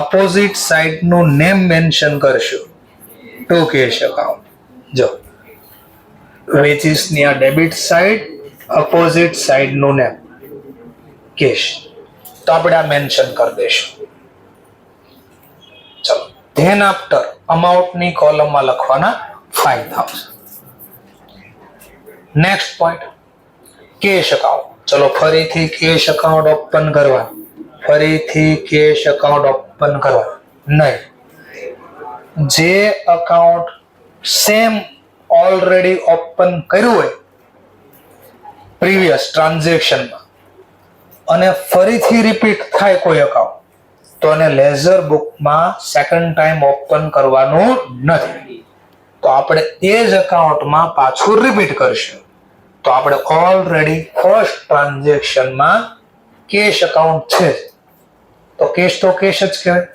અપોઝિટ સાઇડ નું નેમ મેન્શન કરશું ટુ કેશ અકાઉન્ટ. જો વેજીસ ની આ ડેબિટ સાઇડ, અપોઝિટ સાઇડ નું નેમ કેશ, તો આપણે આ મેન્શન કરી દઈશું. ચલો ધેન આફ્ટર અમાઉન્ટ ની કોલમમાં લખવાના 5,000. Next point cache account. ચલો ફરીથી કેશ અકાઉન્ટ ઓપન કરવા, ફરીથી કેશ અકાઉન્ટ ઓપન કરવા નહીં. જે અકાઉન્ટ સેમ ઓલરેડી ઓપન કર્યું હોય પ્રીવિયસ ટ્રાન્ઝેક્શનમાં અને ફરીથી રિપીટ થાય કોઈ અકાઉન્ટ તો એને લેઝર બુકમાં સેકન્ડ ટાઈમ ઓપન કરવાનું નથી. તો આપણે એ જ અકાઉન્ટમાં પાછું રિપીટ કરશું. તો આપણે ઓલરેડી ફર્સ્ટ ટ્રાન્ઝેક્શનમાં કેશ અકાઉન્ટ છે તો કેશ જ કહેવાય.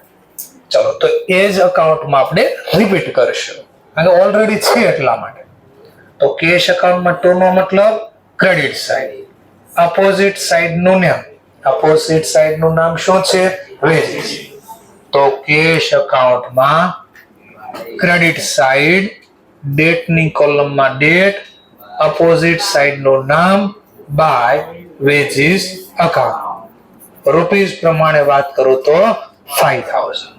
ચલો તો એ જ અકાઉન્ટમાં આપણે રિપીટ કરશું કારણ કે ઓલરેડી છે એટલા માટે. તો કેશ અકાઉન્ટમાં ટુ નો મતલબ ક્રેડિટ સાઇડ, અપોઝિટ સાઇડ નું નામ, અપોઝિટ સાઇડ નું નામ શું છે? વેજીસ. તો કેશ અકાઉન્ટમાં ક્રેડિટ સાઇડ, ડેટની કોલમમાં ડેટ, અપોઝિટ સાઇડ નું નામ બાય વેજીસ અકાઉન્ટ. રૂપીસ પ્રમાણે વાત કરું તો 5,000.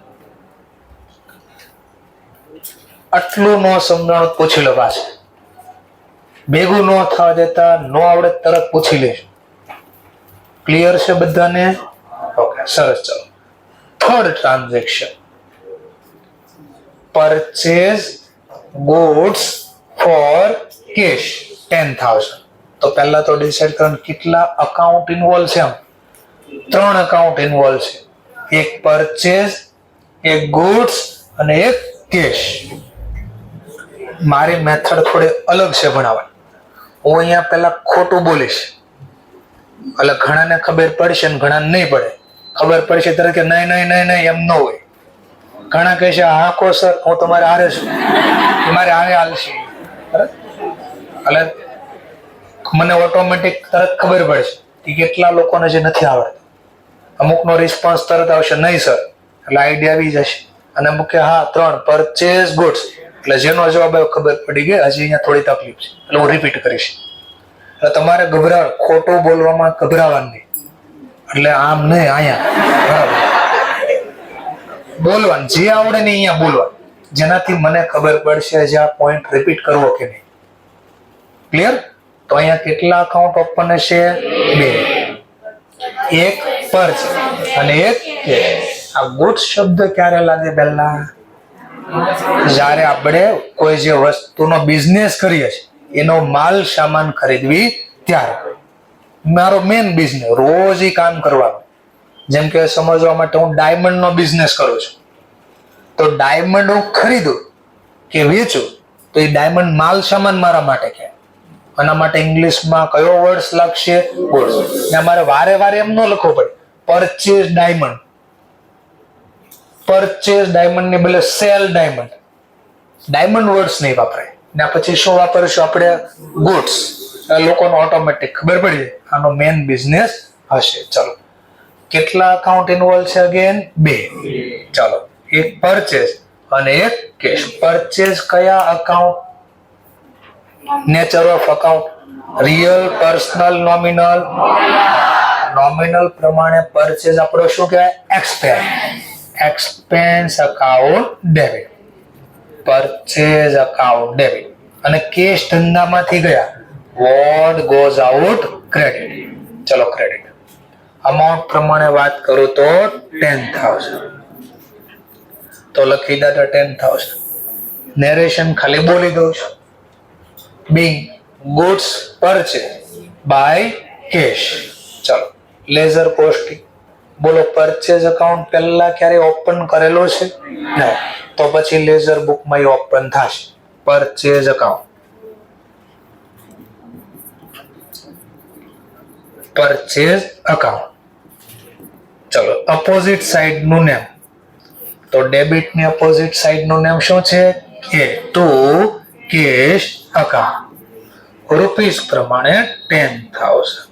આટલું ન સમજાણું પૂછી લો પાછું. ભેગું ન થવા દેતા, નો આવડે તરત પૂછી લેજો. ક્લિયર છે બધાને? ઓકે, સરસ. ચલો, third transaction, purchase goods for cash 10,000. તો પહેલા તો ડિસાઈડ કરવાનું કેટલા અકાઉન્ટ ઇન્વોલ્વ છે. આમ 3 અકાઉન્ટ ઇન્વોલ્વ છે. એક પરચેઝ, એક ગુડ્સ અને એક કેશ. મારી મેથડ થોડી અલગ છે ભણાવવાની. હું અહીંયા પહેલા ખોટું બોલીશ, એટલે ઘણાને ખબર પડશે ને ઘણાને નહીં પડે. ખબર પડશે તરત કે નહીં નહીં નહીં નહીં એમ ન હોય. ઘણા કહે છે હા કો સર, હું તમારે હારે છું, મારે હારે હાલશે. એટલે મને ઓટોમેટિક તરત ખબર પડશે કે કેટલા લોકોને જે નથી આવડતું. અમુકનો રિસ્પોન્સ તરત આવશે નહીં સર, એટલે આઈડિયા આવી જશે. અને અમુક કે હા 3 પરચેઝ ગુડ્સ, એટલે જેનો જવાબ આવ્યો ખબર પડી ગઈ. હજી અહીંયા થોડી તકલીફ છે, એટલે હું રિપીટ કરીશ. એટલે તમારે ખોટું બોલવામાં ગભરાવાનું નહીં. એટલે આમ નહીં, અહીંયા બોલવાનું, જે આવડે ને અહીંયા બોલવાનું, જેનાથી મને ખબર પડશે જે આ પોઈન્ટ રિપીટ કરવો કે નહીં. ક્લિયર? તો અહીંયા કેટલા અકાઉન્ટ ઓપન હશે? 2. એક પરચેઝ અને એક કેશ. આ ગુડ્સ શબ્દ ક્યારે લાગે? પહેલા જ્યારે આપણે કોઈ જે વસ્તુનો બિઝનેસ કરીએ છીએ, એનો માલ સામાન ખરીદવી ત્યારે. મારો મેન બિઝનેસ રોજ એ કામ કરવાનું. જેમ કે સમજવા માટે હું ડાયમંડ નો બિઝનેસ કરું છું, તો ડાયમંડ હું ખરીદું કે વેચું, તો એ ડાયમંડ માલ સામાન મારા માટે કે આના માટે ઇંગ્લિશમાં કયો વર્ડ લાગશે? ગુડ્સ. મારે વારે વારે એમ ન લખવું પડે પરચેઝ ડાયમંડ. પરચેઝ ડાયમંડ ને બદલે સેલ ડાયમંડ. ડાયમંડ વર્ડ્સ નહીં વાપરાય. ને પછી શું વાપરશું આપણે? ગુડ્સ. લોકોને ઓટોમેટિક ખબર પડી જાય આનો મેન બિઝનેસ હશે. ચલો, કેટલા અકાઉન્ટ ઇન્વોલ્વ છે? અગેન 2. ચલો, એક પરચેઝ અને એક કેશ. પરચેઝ કયા account? Nature of account real, personal, nominal. Nominal પ્રમાણે પરચેઝ આપણો શું કહેવાય? Expense. Expense account debit. Purchase account debit. અને કેશ ધંધામાંથી ગયા, વોટ ગોઝ આઉટ? ક્રેડિટ. ચલો, ક્રેડિટ. અમાઉન્ટ પ્રમાણે વાત કરું તો 10,000. તો લખી દો 10,000. નેરેશન ખાલી બોલી દઉં છું. being goods purchased by cash. ચલો, લેઝર પોસ્ટિંગ. બોલો, પરચેઝ અકાઉન્ટ પહેલા ક્યારે ઓપન કરેલો છે? નહીં. તો પછી લેઝર બુકમાં ઓપન થશે પરચેઝ અકાઉન્ટ. Purchase account. ચલો, અપોઝિટ સાઈડ નું નેમ. તો ડેબિટ ની અપોઝિટ સાઈડ નું નેમ શું છે? એ ટુ કેશ અકાઉન્ટ. રૂપીસ પ્રમાણે 10,000.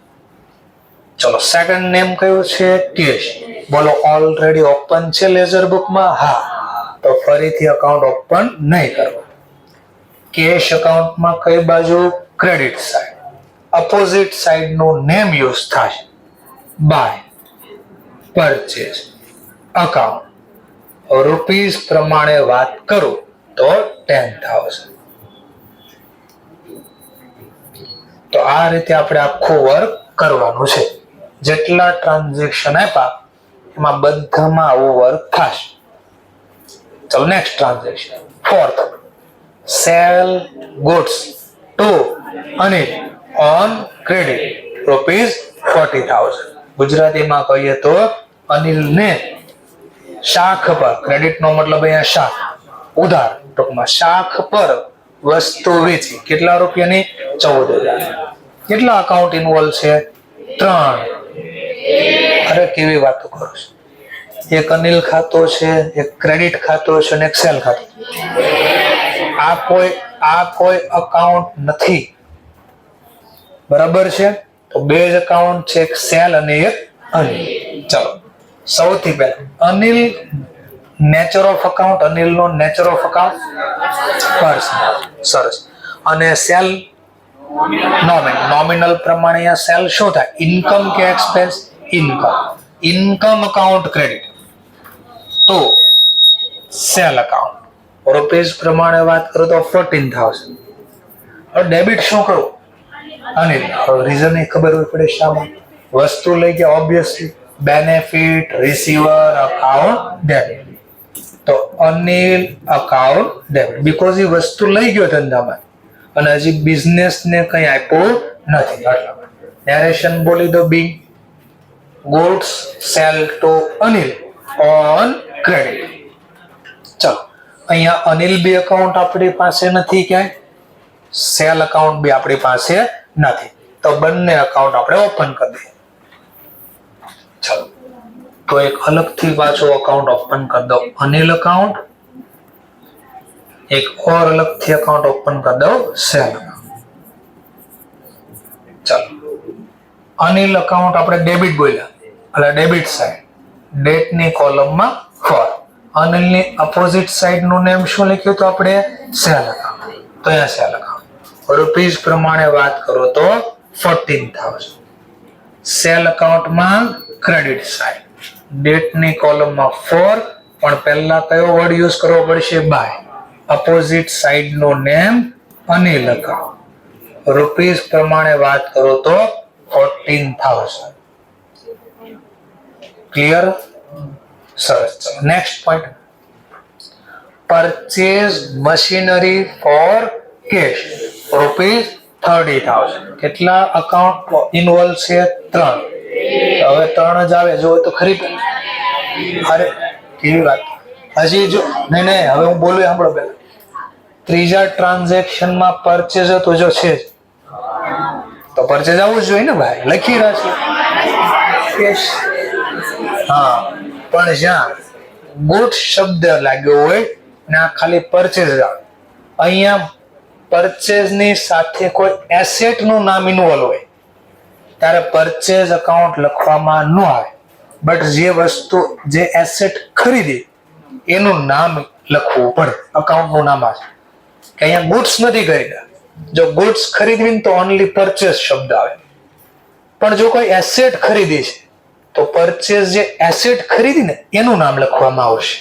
ચલો, સેકન્ડ નેમ કયું છે? કેશ. બોલો, ઓલરેડી ઓપન છે લેઝર બુકમાં? હા. તો ફરીથી અકાઉન્ટ ઓપન નહીં કરવા. કેશ અકાઉન્ટમાં કઈ બાજુ? Credit side. અપોઝિટ સાઈડ નું નેમ યુઝ થાય બાય પરચેઝ અકાઉન્ટ. રૂપીસ પ્રમાણે વાત કરું તો 10,000. તો આ રીતે આપણે આખું વર્ક કરવાનું છે. જેટલા ટ્રાન્ઝેક્શન આપ્યા એમાં બધામાં આવું વર્ક થશે. ચલો, next transaction, fourth. Sell goods to Anil on credit ₹40,000. ગુજરાતીમાં કહીએ તો અનિલને શાખ પર, ક્રેડિટ નો મતલબ અહીંયા શાખ, ઉધાર, ટૂંકમાં શાખ પર વસ્તુ વેચી. કેટલા રૂપિયાની? 14,000. કેટલા અકાઉન્ટ ઇન્વોલ્વ છે? 3. અરે કેવી વાતો કરો છો. એક અનિલ ખાતો છે, એક ક્રેડિટ ખાતો છે અને એક સેલ ખાતો. આ કોઈ અકાઉન્ટ નથી. બરાબર છે? તો 2 જ અકાઉન્ટ છે, એક સેલ અને એક અનિલ. ચલો, સૌથી પહેલા અનિલ નેચર ઓફ અકાઉન્ટ. અનિલનો નેચર ઓફ અકાઉન્ટ પર્સનલ. સરસ. અને સેલ નોમિનલ પ્રમાણે અહીંયા સેલ શું થાય? ઇન્કમ કે expense? Income. Income account credit to sell account. Rupees પ્રમાણે વાત કરું તો 14,000. હવે ડેબિટ શું કરું? અનિલ, રીઝન એ ખબર હોય પડે શામાં. વસ્તુ લઈ ગયા obviously, benefit receiver account debit. તો અનિલ અકાઉન્ટ ડેબિટ, બીકોઝ એ વસ્તુ લઈ ગયો ધંધામાં અને હજી બિઝનેસ ને કઈ આપ્યું નથી. નેરેશન બોલી દો બી. Goods sale to Anil on credit. ચલો, અહીંયા અનિલ બી અકાઉન્ટ આપણી પાસે નથી, ક્યાંય સેલ અકાઉન્ટ બી આપણી પાસે નથી, તો બંને અકાઉન્ટ આપણે ઓપન કરી દઈએ. ચલો, તો એક અલગથી પાછો અકાઉન્ટ ઓપન કરી દો, અનિલ અકાઉન્ટ. એક ઓર અલગથી અકાઉન્ટ ઓપન કરી દો, સેલ અકાઉન્ટ. ચલો, અનિલ અકાઉન્ટ આપણે ડેબિટ બોલ્યા, એટલે ડેબિટ સાઈડ, ડેટ ની કોલમમાં 4. અનિલની અપોઝિટ સાઈડ નું નેમ શું લખ્યું તો આપણે? Cell account. તો અહીંયા સેલ અકાઉન્ટ. રૂપીસ પ્રમાણે વાત કરો તો 14,000. સેલ અકાઉન્ટમાં ક્રેડિટ સાઈડ, ડેટ ની કોલમમાં 4, પણ પહેલા કયો વર્ડ યુઝ કરવો પડશે? બાય. અપોઝિટ સાઈડ નું નેમ અનિલ અકાઉન્ટ. રૂપીસ પ્રમાણે વાત કરો તો 14,000. ક્લિયર? સરસ. ચલો, next point. Purchase machinery for cash rupees 30,000. કેટલા અકાઉન્ટ ઇન્વોલ્વ છે? 3. હવે 3 જ આવે, જો તો ખરી. અરે કેવી વાત, હજી જો નહીં, હવે હું બોલું સાંભળો પહેલા. ત્રીજા ટ્રાન્ઝેક્શનમાં પરચેઝ તો જો છે જ, તો પરચેઝ આવવું જ જોઈએ ને ભાઈ, લખી રહ્યા છે. હા, પણ જ્યાં ગુડ શબ્દ લાગ્યો હોય ને આ ખાલી પરચેઝ આવે, અહીંયા પરચેઝ ની સાથે કોઈ એસેટ નું નામ ઇન્વોલ્વ હોય ત્યારે પરચેઝ અકાઉન્ટ લખવામાં ન આવે, બટ જે વસ્તુ જે એસેટ ખરીદી એનું નામ લખવું પડે, અકાઉન્ટ નું નામ આવે. કે અહીંયા ગુડ્સ નથી ખરીદ્યા, જો ગુડ્સ ખરીદવી તો ઓનલી પરચેઝ શબ્દ આવે, પણ જો કોઈ એસેટ ખરીદી છે તો પરચેઝ જે એસેટ ખરીદી ને એનું નામ લખવામાં આવશે.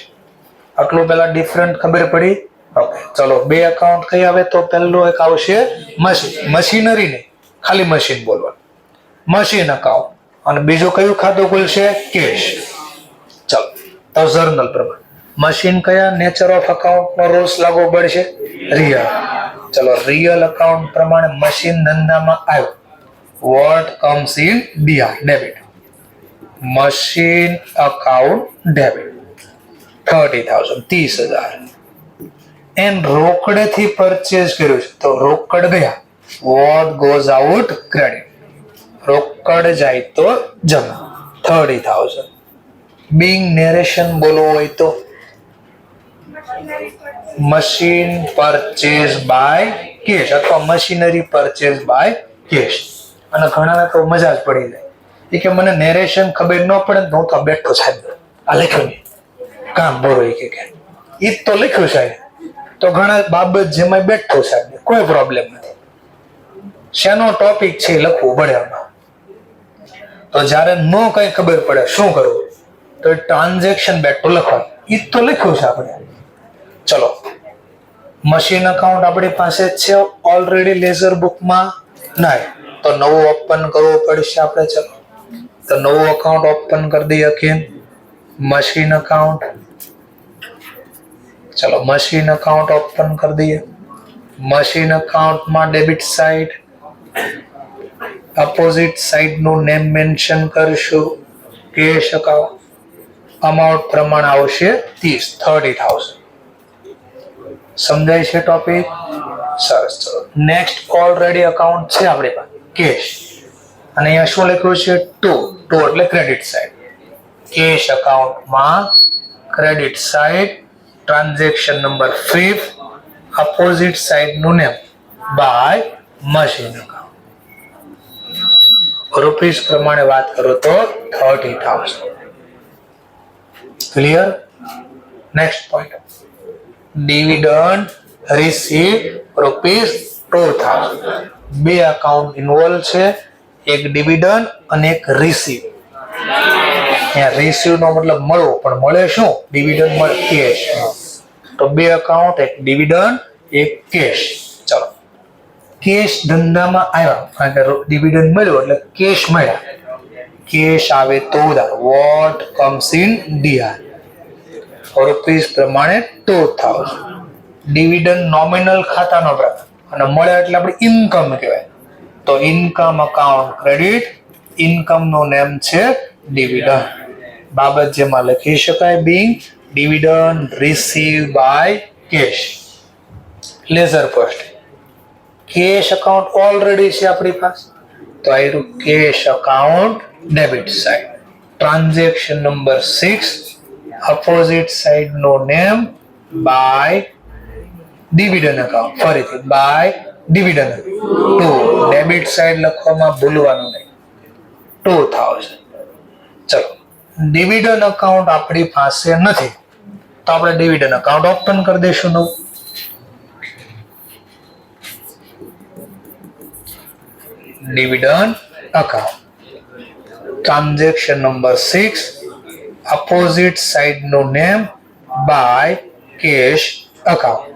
આટલું પેલા ડિફરન્ટ ખબર પડી. ઓકે, ચલો, 2 અકાઉન્ટ કઈ આવે તો પહેલો એક આવશે મશીન, મશીનરી ને ખાલી મશીન બોલવાનું, મશીન અકાઉન્ટ. અને બીજું કયું ખાતું ખુલશે? કેશ. ચલો, તો જર્નલ પ્રમાણે મશીન કયા નેચર ઓફ અકાઉન્ટ નો રૂલ્સ લાગુ પડશે? રિયલ. ચલો, રિયલ અકાઉન્ટ પ્રમાણે મશીન ધંધામાં આવ્યું, what comes in DR? Debit. Machine account debit 30,000, 30,000. And રોકડેથી પરચેઝ કર્યું છે તો રોકડ ગયા, વોટ ગોઝ આઉટ? ક્રેડિટ. રોકડ જાય તો જમા, 30,000. બિંગ નેરેશન બોલવું હોય તો મશીન પરચેઝ બાય કેશ અથવા મશીનરી પરચેઝ બાય કેશ. અને ઘણાને તો મજા જ પડી જાય એ કે મને નેરેશન ખબર ન પડે તો હું તો બેઠો સાહેબ, આ લખ્યું નહીં કામ બોરો કે ઈ તો લખ્યું સાહેબ, તો ઘણા બાબત જેમાં બેઠો સાહેબ, કોઈ પ્રોબ્લેમ નથી. શેનો ટોપિક છે લખવું પડે આમાં. તો જ્યારે નો કઈ ખબર પડે શું કરવું તો ટ્રાન્ઝેક્શન બેઠો લખવાનું, ઈ તો લખ્યું છે આપણે. ચલો, મશીન અકાઉન્ટ આપણી પાસે છે ઓલરેડી લેઝર બુકમાં નહીં, તો નવું ઓપન કરવું પડશે આપણે. ચલો, તો નવું અકાઉન્ટ ઓપન કરી દઈએ. Again machine account. ચલો, મશીન અકાઉન્ટ ઓપન કરી દઈએ. મશીન અકાઉન્ટમાં ડેબિટ સાઈડ, અપોઝિટ સાઈડ નું નેમ મેન્શન કરશું, કેશ અકાઉન્ટ. અમાઉન્ટ પ્રમાણે આવશે 30,000. સમજાય છે ટોપિક? સરસ. ચલો, નેક્સ્ટ ઓલરેડી અકાઉન્ટ છે આપણી પાસે કેશ, અને અહીંયા શું લખ્યું છે? 2 એટલે ક્રેડિટ સાઈડ. કેશ અકાઉન્ટમાં credit side, transaction number 5, opposite side નું name by machine account. Rupees પ્રમાણે વાત કરો તો 30,000. Clear? Next point. Dividend receive rupees 2,000. 2 account involve છે, એક ડિવિડન્ડ અને એક રિસીવ. રિસીવ નો મતલબ મળવો, પણ મળે શું? ડિવિડન્ડ મળે કેશ. તો બે અકાઉન્ટ, એક ડિવિડન્ડ, એક કેશ. ચલો, કેશ ધંધામાં આવ્યા કારણ કે ડિવિડન્ડ મળ્યો એટલે કેશ મળ્યા. કેશ આવે તો ઉધાર. What comes in DR? Rupees પ્રમાણે 2000. ડિવિડન્ડ નોમિનલ ખાતાનો પ્રકાર અને મળે એટલે આપણે ઇન્કમ કહેવાય. તો ઇન્કમ અકાઉન્ટ ક્રેડિટ. ઇન્કમ નું નેમ છે ડિવિડન્ડ. બાબત જેમાં લખી શકાય being dividend receive by cash. Ledger post. Cash account already છે આપણી પાસે તો આયરું cash account debit side. Transaction number 6 opposite side નો નેમ બાય ડિવિડન્ડ અકાઉન્ટ. ફરીથી બાય ડિવિડન્ડ. 2 ડેબિટ સાઇડ લખવામાં ભૂલવાનું નહીં. 2000. ચલો, ડિવિડન્ડ અકાઉન્ટ આપણી પાસે નથી તો આપણે ડિવિડન્ડ અકાઉન્ટ ઓપન કરી દઈશું નવું. Dividend account. Transaction number 6 opposite side નું name by cash account.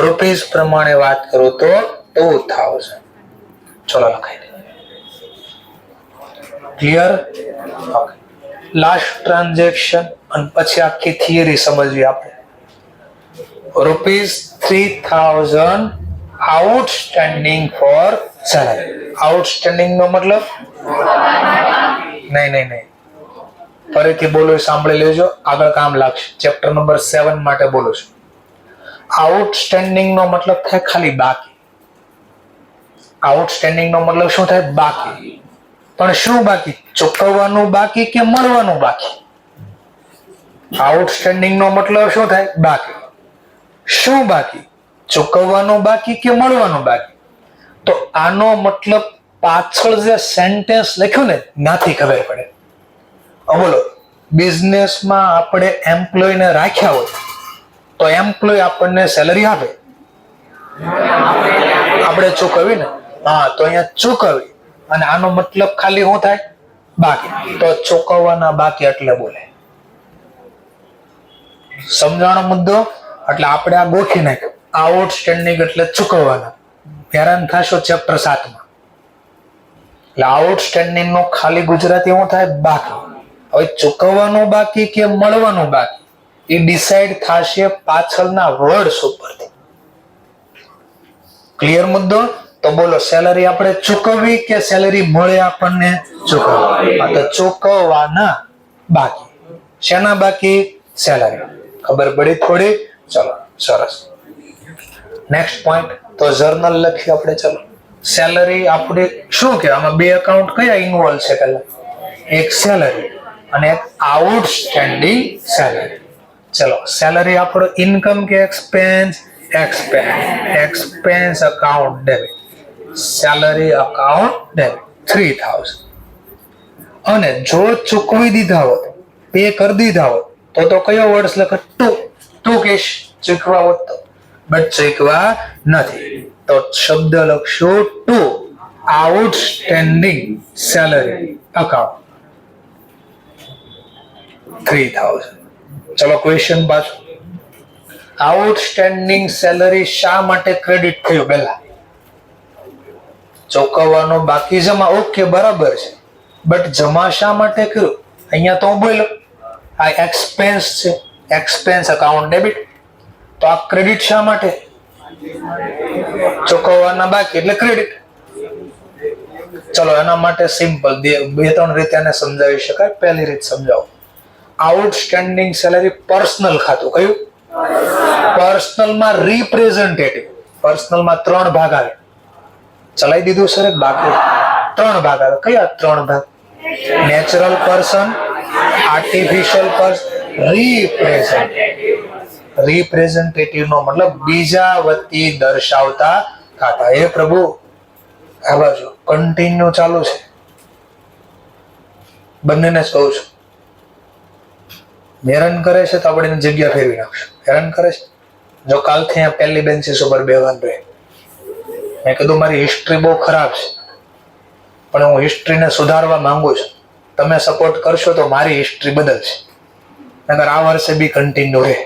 Rupees પ્રમાણે વાત કરું તો 2000. ચલો લખાઈ દે. ક્લિયર? ઓકે. લાસ્ટ ટ્રાન્ઝેક્શન અને પછી આખી થિયરી સમજવી આપણે. Rupees 3000 outstanding for salary. Outstanding નો મતલબ નહીં. ફરીથી બોલો, સાંભળી લેજો, આગળ કામ લાગશે. ચેપ્ટર નંબર 7 માટે બોલું છું. આઉટસ્ટેન્ડિંગ નો મતલબ થાય ખાલી બાકી. આઉટસ્ટેન્ડિંગ નો મતલબ શું થાય? બાકી. પણ શું બાકી? ચૂકવવાનું બાકી કે મળવાનું બાકી? આઉટસ્ટેન્ડિંગ નો મતલબ શું થાય? બાકી. શું બાકી? ચૂકવવાનું બાકી કે મળવાનું બાકી? તો આનો મતલબ પાછળ જે સેન્ટેન્સ લખ્યું ને ત્યાંથી ખબર પડે. બોલો, બિઝનેસમાં આપણે એમ્પ્લોયને રાખ્યા હોય તો એમ્પ્લોય આપણને સેલરી આપે, આપણે ચૂકવી ને. હા, તો અહીંયા ચૂકવી અને આનો મતલબ ખાલી શું થાય? બાકી. તો ચૂકવવાના બાકી એટલે બોલે. સમજાણો મુદ્દો? એટલે આપણે આ ગોખી નાખ્યું. આઉટસ્ટેન્ડિંગ એટલે ચૂકવવાના. હેરાન થશો ચેપ્ટર 7 માં. એટલે આઉટસ્ટેન્ડિંગ નો ખાલી ગુજરાતી શું થાય? બાકી. હવે ચૂકવવાનું બાકી કે મળવાનું બાકી એ ડિસાઈડ થશે પાછળના વર્ડ્સ ઉપરથી. ક્લિયર મુદ્દો? તો બોલો, સેલરી આપણે ચૂકવવી કે સેલરી મળે આપણને? ચૂકવવી. તો ચૂકવવાના બાકી. શેના બાકી? સેલરી. ખબર પડી થોડી? ચલો, સરસ. Next point. તો જર્નલ લખી આપણે. ચલો, સેલરી આપણે શું કે આમાં બે એકાઉન્ટ કયા ઇન્વોલ્વ છે? પહેલા એક સેલરી અને એક આઉટસ્ટેન્ડિંગ સેલરી. ચલો, સેલરી આપણો ઇન્કમ કે expense? Expense account debit. Salary account debit 3000. અને જો ચૂકવી દીધા હોત, પે કરી દીધા હોત તો કયો વર્ડ લખે? Two cache. ચૂકવા હોત તો, બટ ચૂકવા નથી તો શબ્દ લખશો ટુ આઉટસ્ટેન્ડિંગ સેલરી અકાઉન્ટ 3000. ચલો, ક્વેશ્ચન પાછું. આઉટસ્ટેન્ડિંગ સેલરી શા માટે ક્રેડિટ થયું? પહેલા ચૂકવવાનો બાકી જમા. ઓકે, બરાબર છે, બટ જમા શા માટે કર્યું? અહીંયા તો હું બોલ્યો આ એક્સપેન્સ છે, એક્સપેન્સ અકાઉન્ટ ડેબિટ. તો આ ક્રેડિટ શા માટે? ચૂકવવાના બાકી એટલે ક્રેડિટ. ચલો, એના માટે સિમ્પલ 2-3 રીતે એને સમજાવી શકાય. પહેલી રીત સમજાવો. આઉટસ્ટેન્ડિંગ સેલરી પર્સનલ ખાતું. કયું? પર્સનલ માં રિપ્રેઝેન્ટેટિવ. પર્સનલ માં 3 ભાગ આવે. ચલાવી દીધું સર? બાકી 3 ભાગ આવે. કયા 3 ભાગ? Natural person, artificial person, representative. Representative નો મતલબ બીજા વતી દર્શાવતા ખાતા. એ પ્રભુ, આ બાજુ કન્ટિન્યુ ચાલુ છે. બંનેને કહું છું, હેરાન કરે છે તો આપણે એની જગ્યા ફેરવી નાખશું. હેરાન કરે છે, જો કાલથી અહીંયા પહેલી બેન્ચીસ ઉપર બેવાનું રહે. મેં કીધું મારી હિસ્ટ્રી બહુ ખરાબ છે પણ હું હિસ્ટ્રીને સુધારવા માંગુ છું. તમે સપોર્ટ કરશો તો મારી હિસ્ટ્રી બદલશે. નકર આ વર્ષે બી કન્ટિન્યુ રહે.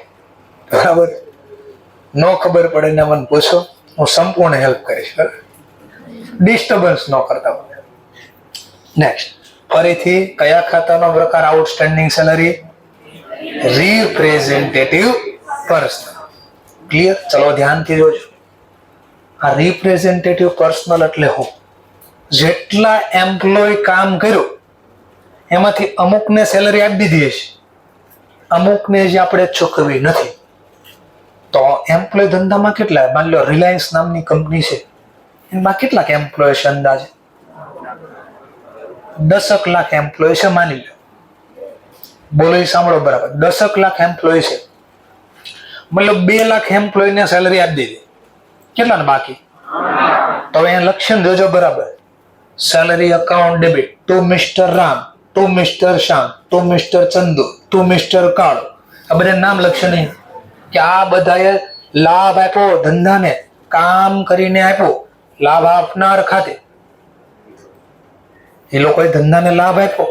બરાબર? ન ખબર પડે ને મને પૂછો, હું સંપૂર્ણ હેલ્પ કરીશ. ડિસ્ટર્બન્સ ન કરતા. નેક્સ્ટ, ફરીથી કયા ખાતાનો પ્રકાર outstanding salary? Representative personal. Clear? ચલો ધ્યાનથી જોજો. આ રિપ્રેઝેન્ટેટિવ પર્સનલ એટલે હું? જેટલા એમ્પ્લોય કામ કર્યું એમાંથી અમુકને સેલરી આપી દીધી હશે, અમુકને જે આપણે ચૂકવી નથી. તો એમ્પ્લોય ધંધામાં કેટલા? માની લો રિલાયન્સ નામની કંપની છે, એમાં કેટલાક એમ્પ્લોય છે? અંદાજે 10 લાખ એમ્પ્લોય છે માની લો. બોલો એ સાંભળો બરાબર. 10 લાખ એમ્પ્લોય છે, મતલબ 2 લાખ એમ્પ્લોય ને સેલરી આપી દીધી. કેટલાને બાકી? તો અહીંયા લક્ષણ જોજો બરાબર. Salary account debit to mister Ram, to mister Shyam, to mister Chandu, to mister Kalu. આ બધા નામ લક્ષણ કે આ બધાએ લાભ આપ્યો ધંધાને, કામ કરીને આપ્યો. લાભ આપનાર ખાતે એ લોકોએ ધંધાને લાભ આપ્યો,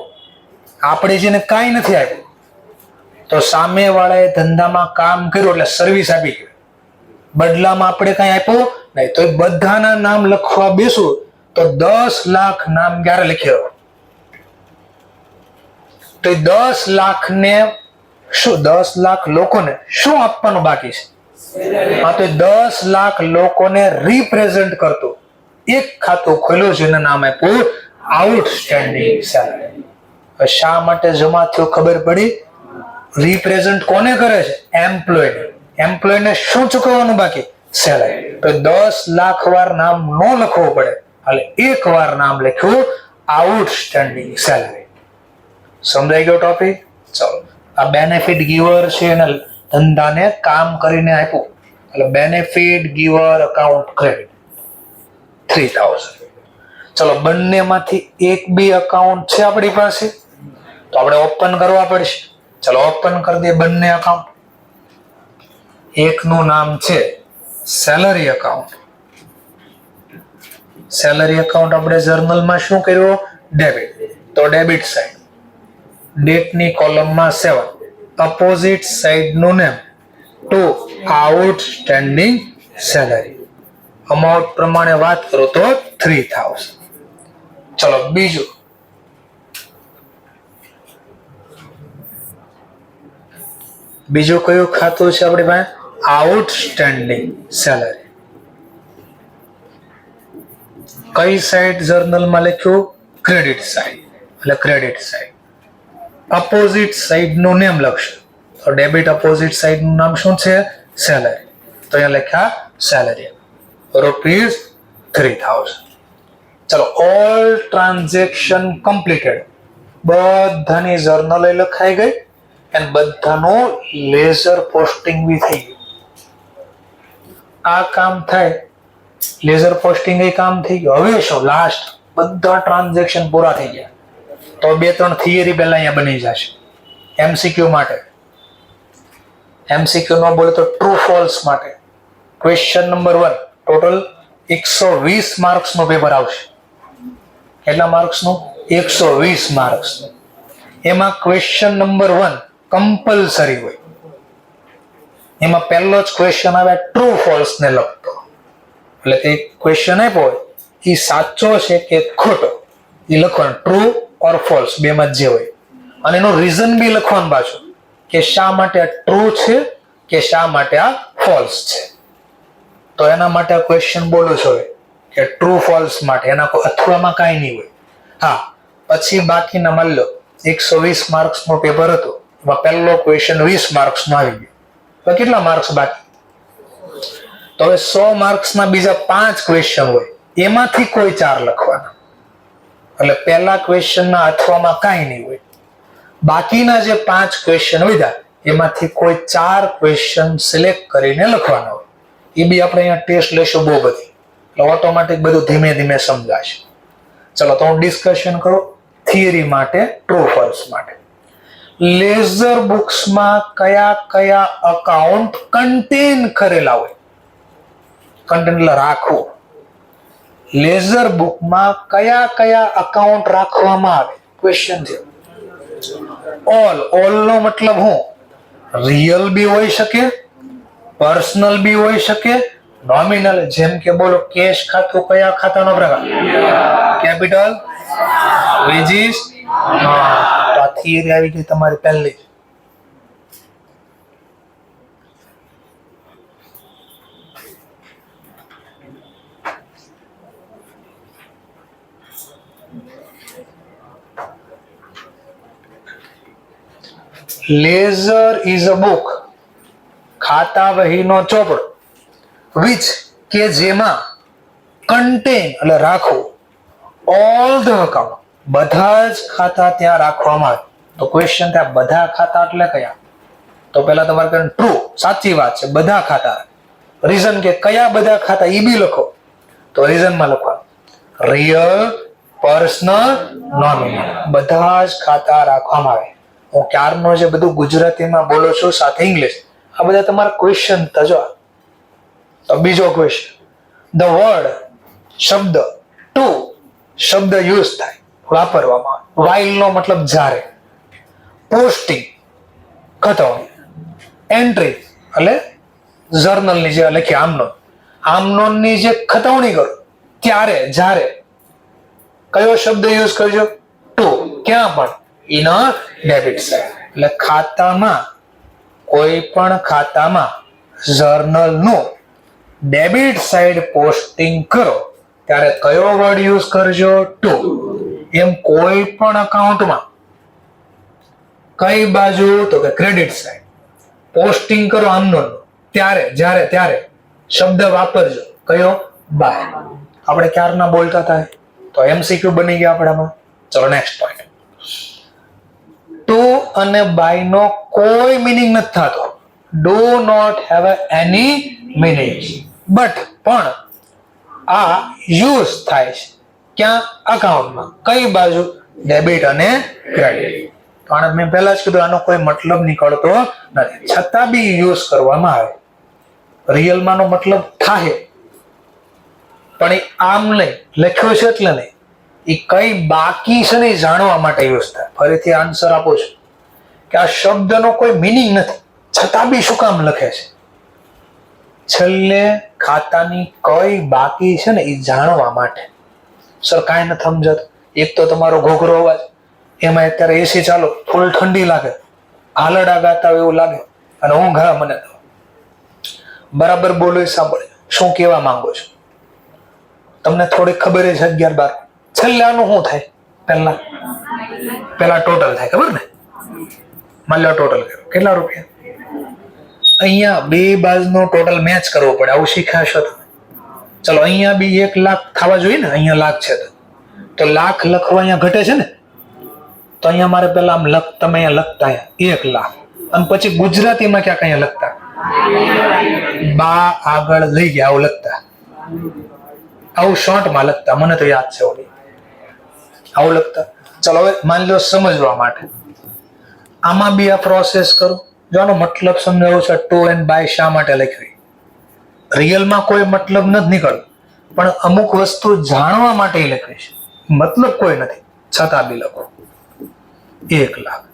આપણે જેને કાંઈ નથી આપ્યું. તો સામે વાળાએ ધંધામાં કામ કર્યું એટલે સર્વિસ આપી ગઈ, બદલામાં આપણે કાંઈ આપ્યું નહીં. તો એ બધાના નામ લખવા બેસું તો 10 લાખ નામ ક્યારે લખ્યો? તો એ 10 લાખને શું, 10 લાખ લોકોને શું આપવાનું બાકી છે? હા, તો 10 લાખ લોકોને રિપ્રેઝેન્ટ કરતું એક ખાતું ખોલ્યું છે, એનું નામ આપ્યું આઉટસ્ટેન્ડિંગ સેલરી. શા માટે જમા થયો ખબર પડી? રિપ્રેઝેન્ટ કોને કરે છે? એમ્પ્લોય. એમ્પ્લોયને શું ચૂકવવાનું બાકી? સેલરી. તો 10 લાખ વાર નામ ન લખવું પડે, એટલે એક વાર નામ લખ્યું આઉટસ્ટેન્ડિંગ સેલરી. સમજાઈ ગયો ટોપિક? ચલો, આ બેનિફિટ ગીવર છે, એને ધંધાને કામ કરીને આપ્યું એટલે બેનિફિટ ગીવર અકાઉન્ટ ક્રેડિટ 3000. ચલો, બંનેમાંથી એક બી અકાઉન્ટ છે આપણી પાસે, તો આપણે ઓપન કરવા પડશે. ચલો ઓપન કરી દઈએ બંને અકાઉન્ટ. એકનું નામ છે સેલરી અકાઉન્ટ. સેલરી અકાઉન્ટ આપણે જર્નલમાં શું કર્યું? ડેબિટ. તો ડેબિટ સાઈડ, ડેટની કોલમમાં 7, અપોઝિટ સાઈડનું name to outstanding salary. Amount પ્રમાણે વાત કરું તો 3000. ચલો બીજું, બીજું કયું ખાતું છે આપણી પાસે? Outstanding salary. કઈ સાઈડ જર્નલમાં લખ્યું? ક્રેડિટ સાઈડ, એટલે ક્રેડિટ સાઈડ. અપોઝિટ સાઈડ નું નેમ લખશું તો ડેબિટ અપોઝિટ સાઈડ નું નામ શું છે? સેલરી. તો અહીંયા લખ્યા સેલરી ₹3000. ચલો, ઓલ ટ્રાન્ઝેક્શન કમ્પ્લીટેડ. બધાની જર્નલ લખાઈ ગઈ અને બધાનું લેઝર પોસ્ટિંગ બી થઈ ગયું. આ કામ થાય, લેઝર પોસ્ટિંગ એ કામ થઈ ગયું. હવે શું? લાસ્ટ બધા ટ્રાન્ઝેક્શન પૂરા થઈ ગયા તો 2-3 થિયરી પહેલા અહીંયા બની જશે એમસીક્યુ માટે. એમસીક્યુ નો બોલે તો ટ્રુ ફોલ્સ માટે. ક્વેશ્ચન નંબર 1 ટોટલ 120 માર્ક્સ નું પેપર આવશે. કેટલા માર્ક્સ નું? 120 માર્ક્સ. એમાં ક્વેશ્ચન નંબર 1 કમ્પલસરી હોય. એમાં પહેલો જ ક્વેશ્ચન આવે ટ્રુ ફોલ્સ ને લખતો, એટલે કે ક્વેશ્ચન આપ્યો હોય એ સાચો છે કે ખોટો એ લખવાનું, ટ્રુ ઓર ફોલ્સ બેમાં જે હોય. અને એનું રીઝન બી લખવાનું પાછું કે શા માટે આ ટ્રુ છે કે શા માટે આ ફોલ્સ છે. તો એના માટે આ ક્વેશ્ચન બોલું છું કે ટ્રુ ફોલ્સ માટે, એના અથડામાં કાંઈ નહીં હોય. હા, પછી બાકીના માની લો 120 માર્ક્સ નું પેપર હતું, એમાં પહેલો ક્વેશ્ચન 20 માર્ક્સ નો આવી ગયો, તો કેટલા માર્ક્સ બાકી? તો હવે 100 માર્ક્સ ના બીજા 5 ક્વેશ્ચન હોય, એમાંથી કોઈ 4 લખવાના. એટલે પહેલા ક્વેશ્ચન ના અથવામાં કાંઈ નહીં હોય. બાકીના જે 5 ક્વેશ્ચન વધ્યા એમાંથી કોઈ 4 ક્વેશ્ચન સિલેક્ટ કરીને લખવાના હોય. એ બી આપણે અહીંયા ટેસ્ટ લેશું બહુ બધી, એટલે ઓટોમેટિક બધું ધીમે ધીમે સમજાશે. ચલો, તો હું ડિસ્કશન કરું થિયરી માટે, ટ્રુ ફોલ્સ માટે. લેઝર બુક્સમાં કયા કયા અકાઉન્ટ કન્ટેન કરેલા હોય? કન્ટેન એટલે રાખવું. લેઝર બુકમાં કયા કયા અકાઉન્ટ રાખવામાં આવે? ક્વેશ્ચન છે. ઓલ. ઓલ નો મતલબ હું? રિયલ બી હોઈ શકે, પર્સનલ બી હોઈ શકે, નોમિનલ. જેમ કે બોલો કેશ ખાતું કયા ખાતાનો પ્રકાર? કેપિટલ. વેજીસ. તો આ થિયરી આવી ગઈ તમારી પહેલી. લેઝર ઇઝ અ બુક, ખાતા વહીનો ચોપડો, which કે જેમાં કન્ટેન એટલે રાખવું, ઓલ ધ અકાઉન્ટ બધા જ ખાતા ત્યાં રાખવામાં આવે. તો ક્વેશ્ચન ત્યાં બધા ખાતા એટલે કયા? તો પહેલા તમારે કહે ટ્રુ, સાચી વાત છે, બધા ખાતા. રીઝન કે કયા બધા ખાતા એ બી લખો. તો રીઝનમાં લખવાનું રિયલ, પર્સનલ, નોમિનલ બધા જ ખાતા રાખવામાં આવે. હું ક્યારનો જે બધું ગુજરાતીમાં બોલો છું સાથે ઇંગ્લિશ, આ બધા તમારા ક્વેશ્ચન તજો. તો બીજો ક્વેશ્ચન, ધ વર્ડ શબ્દ ટુ શબ્દ યુઝ થાય વાપરવામાં આવે. વાઇલ નો મતલબ જ્યારે, પોસ્ટિંગ ખતવણી, એન્ટ્રી એટલે જર્નલની જે લખી આમનોનની જે ખતવણી કરો ત્યારે જ્યારે કયો શબ્દ યુઝ કરજો? ટુ. ક્યાં પણ? In a debit side. એટલે ખાતામાં કોઈ પણ ખાતામાં જર્નલ નું ડેબિટ સાઇડ પોસ્ટિંગ કરો ત્યારે કયો વર્ડ યુઝ કરજો? ટુ. એમ કોઈ પણ અકાઉન્ટમાં કઈ બાજુ? તો કે ક્રેડિટ સાઇડ પોસ્ટિંગ કરો આમનો ત્યારે શબ્દ વાપરજો કયો? બાય. આપણે ક્યારના બોલતા થાય તો એમસીક્યુ બની ગયા આપણામાં. ચલો નેક્સ્ટ પોઈન્ટ. ટુ અને બાય નો કોઈ મિનિંગ નથી થતો. Do not have any meaning. But પણ આ યુઝ થાય છે ક્યાં? અકાઉન્ટમાં. કઈ બાજુ? ડેબિટ અને ક્રેડિટ. કારણ મેં પહેલા જ કીધું આનો કોઈ મતલબ નીકળતો નથી, છતાં બી યુઝ કરવામાં આવે. રિયલમાં નો મતલબ થાય પણ એ આમ નહીં લખ્યો છે એટલે નહીં, એ કઈ બાકી છે ને જાણવા માટે યુઝ થાય. ફરીથી આન્સર આપું છું કે આ શબ્દનો કોઈ મિનિંગ નથી, છતાં બી શું કામ લખે છે? છેલ્લે ખાતાની કઈ બાકી છે ને એ જાણવા માટે. સર કાંઈ નથી સમજાતું. એક તો તમારો ઘોઘરો અવાજ, એમાં અત્યારે એસી ચાલો, ફૂલ ઠંડી લાગે, આલડા ગાતા હોય એવું લાગે, અને ઊંઘ આવે મને. બરાબર બોલો, સાંભળે શું કહેવા માંગો છો. તમને થોડી ખબર છે 11-12. છેલ્લે આનું શું થાય? પહેલા ટોટલ થાય, ખબર ને? માની લો ટોટલ કરો કેટલા રૂપિયા? અહીંયા બે બાજુનો ટોટલ મેચ કરવો પડે, આવું શીખ્યા છો તમે. ચલો અહીંયા બી 1 લાખ થવા જોઈએ ને, અહીંયા લાખ છે તો લાખ લખવા અહીંયા ઘટે છે ને, તો અહીંયા મારે પેલા આમ તમે અહીંયા લખતા 1 લાખ, અને પછી ગુજરાતીમાં ક્યાંક અહીંયા લખતા બા આગળ લઈ ગયા આવું લખતા, આવું શોર્ટમાં લખતા. મને તો યાદ છે ઓલી આવું લખતા. ચલો હવે માની લો સમજવા માટે આમાં બી આ પ્રોસેસ કરો. જો આનો મતલબ સમજાવું છે, ટુ એન્ડ બાય શા માટે લખવી? રિયલમાં કોઈ મતલબ નથી નીકળતો, પણ અમુક વસ્તુ જાણવા માટે લખવી છે. મતલબ કોઈ નથી, છતાં બી લખો 1 લાખ.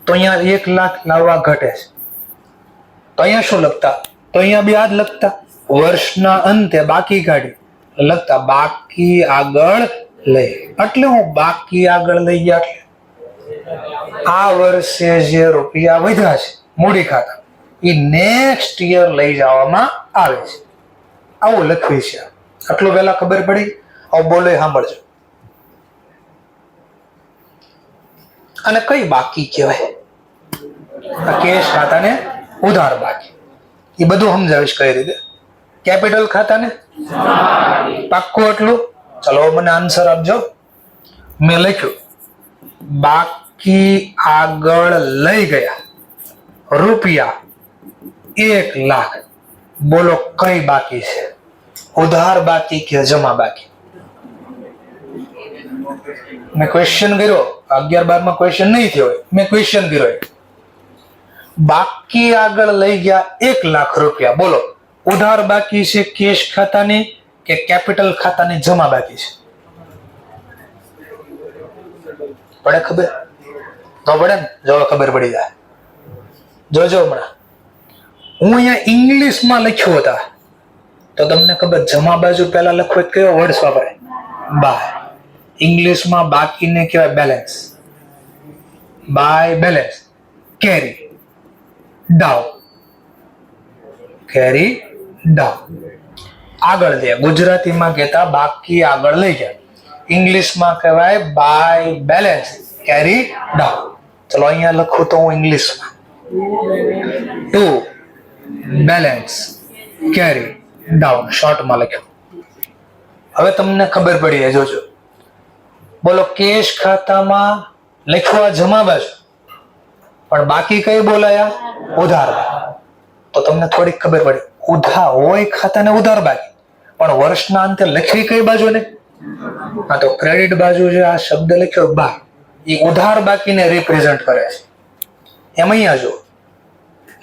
તો અહીંયા 1 લાખ લાવવા ઘટે છે, તો અહીંયા શું લખતા? તો અહીંયા બી આ જ લખતા, વર્ષના અંતે બાકી કાઢી લખતા બાકી આગળ લઈ. એટલે હું બાકી આગળ લઈ ગયા એટલે આ વર્ષે જે રૂપિયા વધ્યા છે મૂડી ખાતા એ નેક્સ્ટ યર લઈ જવામાં આવે છે, આવું લખવી છે. આટલું પહેલા ખબર પડી? આવું બોલે સાંભળજો. અને કઈ બાકી કહેવાય? કેશ ખાતાને ઉધાર બાકી, એ બધું સમજાવીશ કઈ રીતે. કેપિટલ ખાતાને પાક્કું એટલું. ચલો મને આન્સર આપજો. મેં લખ્યું બાકી આગળ લઈ ગયા રૂપિયા 1 લાખ. બોલો કઈ બાકી છે? ઉધાર બાકી કે જમા બાકી? મેં ક્વેશ્ચન કર્યો, 11-12 માં ક્વેશ્ચન નહીં થયો, મેં ક્વેશ્ચન કર્યો બાકી આગળ લઈ ગયા 1 લાખ રૂપિયા. બોલો ઉધાર બાકી છે કેશ ખાતાની કે કેપિટલ ખાતાની જમા બાકી છે? પડે ખબર? ન પડે ને? જો ખબર પડી જાય. જોજો હમણાં હું અહીંયા ઇંગ્લિશમાં લખ્યો હતા તો તમને ખબર જમા બાજુ પહેલા લખવો કયો વર્ડ વાપરાય? બાય. ઇંગ્લિશમાં બાકીને કહેવાય balance. By balance. Carry down. Carry down. આગળ લે. ગુજરાતીમાં કહેતા બાકી આગળ લઈ જાય. ઇંગ્લિશમાં કહેવાય બાય બેલેન્સ કેરી ડાઉન. ચલો અહીંયા લખું તો હું ઇંગ્લિશમાં ટુ બેલેન્સ કેરી ડાઉન શોર્ટમાં લખ્યું. હવે તમને ખબર પડી જોજો. બોલો કેશ ખાતામાં લખવા જમા બાજુ પણ બાકી કઈ બોલાયા? ઉધાર. તો તમને થોડીક ખબર પડી ઉધાર હોય ખાતાને ઉધાર બાકી પણ વર્ષના અંતે લખવી કઈ બાજુ ને? હા તો ક્રેડિટ બાજુ જે આ શબ્દ લખ્યો બા એ ઉધાર બાકીને રિપ્રેઝન્ટ કરે છે. એમ અહીંયા જો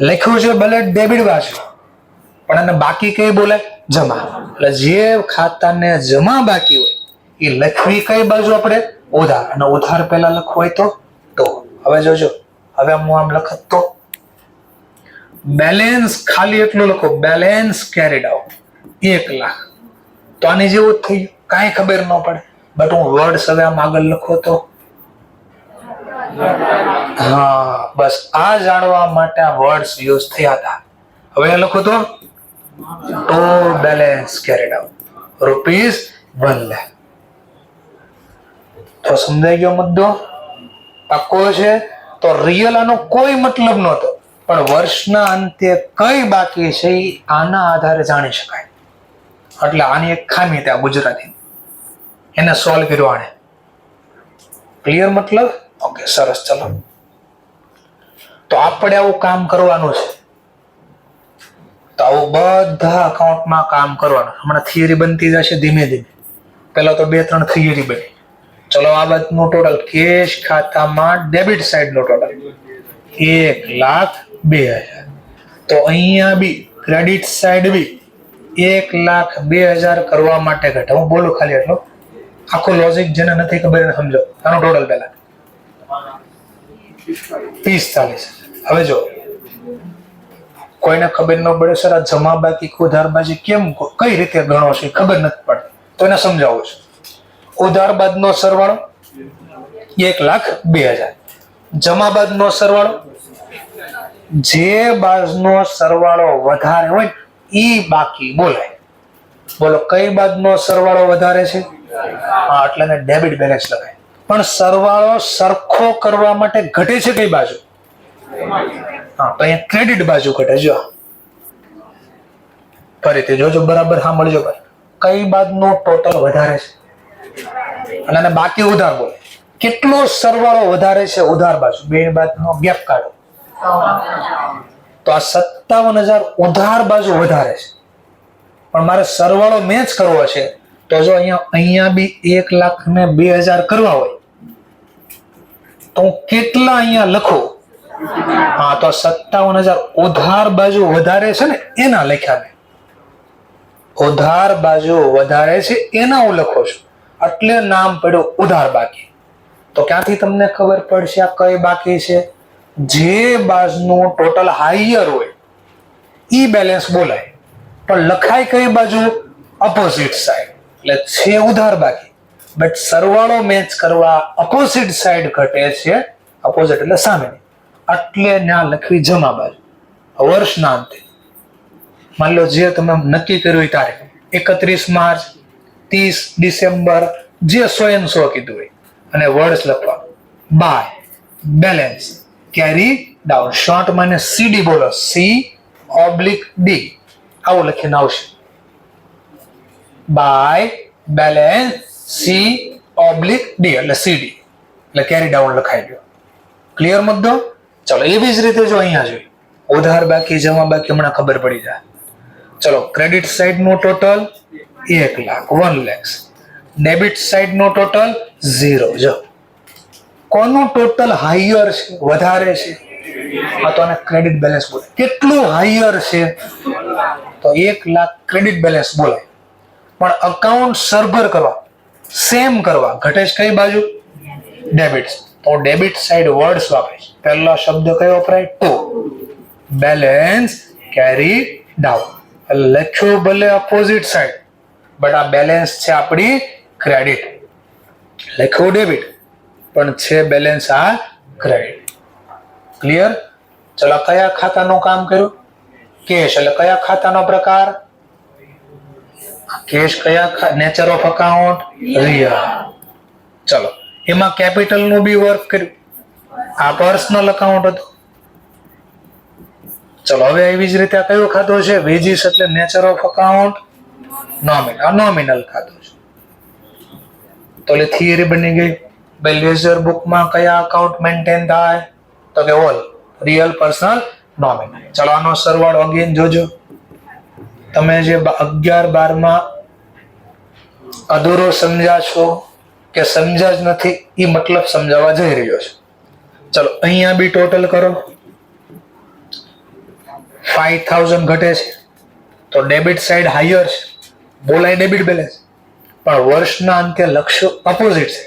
લખ્યું છે ભલે ડેબિટ બાજુ પણ એને બાકી કઈ બોલે? જમા. એટલે જે ખાતાને જમા બાકી હોય એ લખવી કઈ બાજુ આપણે? ઉધાર. અને ઉધાર પહેલા લખવું હોય તો હવે જોજો. હવે હું આમ લખત તો બેલેન્સ ખાલી એટલું લખો બેલેન્સ કેરીડ આઉટ 1 લાખ. તો આની જેવું જ થઈ ગયું. કાંઈ ખબર ન પડે બટ હું વર્ડ્સ હવે આમ આગળ લખો તો હા બસ આ જાણવા માટે આ વર્ડ્સ યુઝ થયા હતા. હવે લખો તો બેલેન્સ કેરીડ આઉટ ₹1 લાખ. તો સમજાઈ ગયો મુદ્દો? પાક્કો છે? તો રિયલ આનો કોઈ મતલબ નહોતો પણ વર્ષના અંતે કઈ બાકી છે એ આના આધારે જાણી શકાય. એટલે આની એક ખામી ત્યાં ગુજરાતી એને સોલ્વ કર્યો આને. ક્લિયર મતલબ? ઓકે સરસ. ચલો તો આપણે આવું કામ કરવાનું છે. તો આવું બધા અકાઉન્ટમાં કામ કરવાનું. હમણાં થિયરી બનતી જશે ધીમે ધીમે. પેલા તો 2-3 થિયરી બની. ચલો આ બાજુનું ટોટલ કેશ ખાતામાં ડેબિટ સાઈડ નો ટોટલ 1,02,000. તો અહીંયા બી ક્રેડિટ સાઈડ બી 1,02,000 કરવા માટે ઘટે. હું બોલું ખાલી એટલો આખો લોજિક જેને નથી ખબર એને સમજો. આનો ટોટલ પહેલા 45. હવે જો કોઈને ખબર ન પડે સર આ જમા બાકી ઉધાર બાજી કેમ કઈ રીતે ગણો છે ખબર નથી પડતી તો એને સમજાવું છું. ઉધાર બાદનો સરવાળો 1,02,000. જમા બાદનો સરવાળો જે બાજનો સરવાળો વધારે હોય ઈ બાકી બોલાય. બોલો કઈ બાજનો સરવાળો વધારે છે? હા એટલે એને ડેબિટ બેલેન્સ લખાય. પણ સરવાળો સરખો કરવા માટે ઘટે છે કઈ બાજુ? હા તો અહીંયા ક્રેડિટ બાજુ ઘટે. જો ફરીથી જોજો બરાબર સાંભળજો ભાઈ. કઈ બાજનો ટોટલ વધારે છે અને બાકી ઉધાર બોલે. કેટલો સરવાળો વધારે છે ઉધાર બાજુ? બે બાજુનો ગેપ કાઢો તો આ 57,000 ઉધાર બાજુ વધારે છે પણ મારે સરવાળો મેચ કરવો છે તો જો અહીંયા બી 1,02,000 કરવા હોય તો હું કેટલા અહીંયા લખું? હા તો 57,000 ઉધાર બાજુ વધારે છે ને એના લખ્યા મેં. ઉધાર બાજુ વધારે છે એના હું લખું છું એટલે નામ પડ્યું ઉધાર બાકી. તો ક્યાંથી તમને ખબર પડશે આ કઈ બાકી છે? જે બાજુનું ટોટલ હાયર હોય ઈ બેલેન્સ બોલાય પણ લખાય કઈ બાજુ? Opposite side. એટલે છે ઉધાર બાકી બટ સરવાળો મેચ કરવા અપોઝિટ સાઈડ ઘટે છે. અપોઝિટ એટલે સામેની એટલે ત્યાં લખવી જમા બાજુ. વર્ષના અંતે માની લો જે તમે નક્કી કર્યું એ તારીખ 31 માર્ચ 30 ડિસેમ્બર જે 100 કીધું હોય અને વર્ડ્સ લખવા બાય બેલેન્સ કેરી ડાઉન. શોર્ટમાં CD બોલો C/D આવું લખીને આવશે. બાય બેલેન્સ C/D એટલે CD એટલે કેરી ડાઉન લખાઈ ગયો. ક્લિયર મુદ્દો? ચલો એવી જ રીતે જો અહીંયા જોઈએ ઉધાર બાકી જમા બાકી હમણાં ખબર પડી જાય. ચલો ક્રેડિટ સાઈડ નું total 1 lakh 1 lakhs. Debit side નો ટોટલ 0. જો કોનું ટોટલ હાયર છે વધારે છે? આ તો આને ક્રેડિટ બેલેન્સ બોલે. કેટલું હાયર છે? તો 1 લાખ ક્રેડિટ બેલેન્સ બોલાય પણ અકાઉન્ટ સર્વર કરવા સેમ કરવા ઘટે છે કઈ બાજુ? ડેબિટ. તો ડેબિટ સાઈડ વર્ડ્સ વાપરે છે. પહેલો શબ્દ કયો વપરાય? Two balance carry down. લખ્યું ભલે અપોઝિટ સાઈડ, બટ આ બેલેન્સ છે આપણી ક્રેડિટ. લખ્યું ડેબિટ, પણ છે બેલેન્સ આ ક્રેડિટ. ક્લિયર? ચલો કયા ખાતાનું કામ કર્યું? કેશ. એટલે કયા ખાતાનો પ્રકાર? કેશ. કયા નેચર ઓફ અકાઉન્ટ? રિયલ. ચલો એમાં કેપિટલ નું બી વર્ક કર્યું. આ પર્સનલ અકાઉન્ટ હતું. ચલો હવે એવી જ રીતે આ કયો ખાતો છે? વેજીસ. એટલે નેચર ઓફ અકાઉન્ટ નોમિનલ. આ નોમિનલ ખાતું છે. તો એટલે થિયરી બની ગઈ. ભાઈ લેઝર બુકમાં કયા અકાઉન્ટ મેન્ટેન થાય? તો કે ઓલ રિયલ, પર્સનલ, નોમિનલ. ચલો આનો સરવાળો અગેન જોજો. તમે જે 11-12 માં અધૂરો સમજ્યા છો કે સમજ્યા જ નથી, એ મતલબ સમજાવવા જઈ રહ્યો છે. ચલો અહીંયા બી ટોટલ કરો. 5000 ઘટે છે તો ડેબિટ સાઈડ હાયર છે, બોલાય ડેબિટ બેલેન્સ, પણ વર્ષના અંતે લક્ષ્ય અપોઝિટ છે,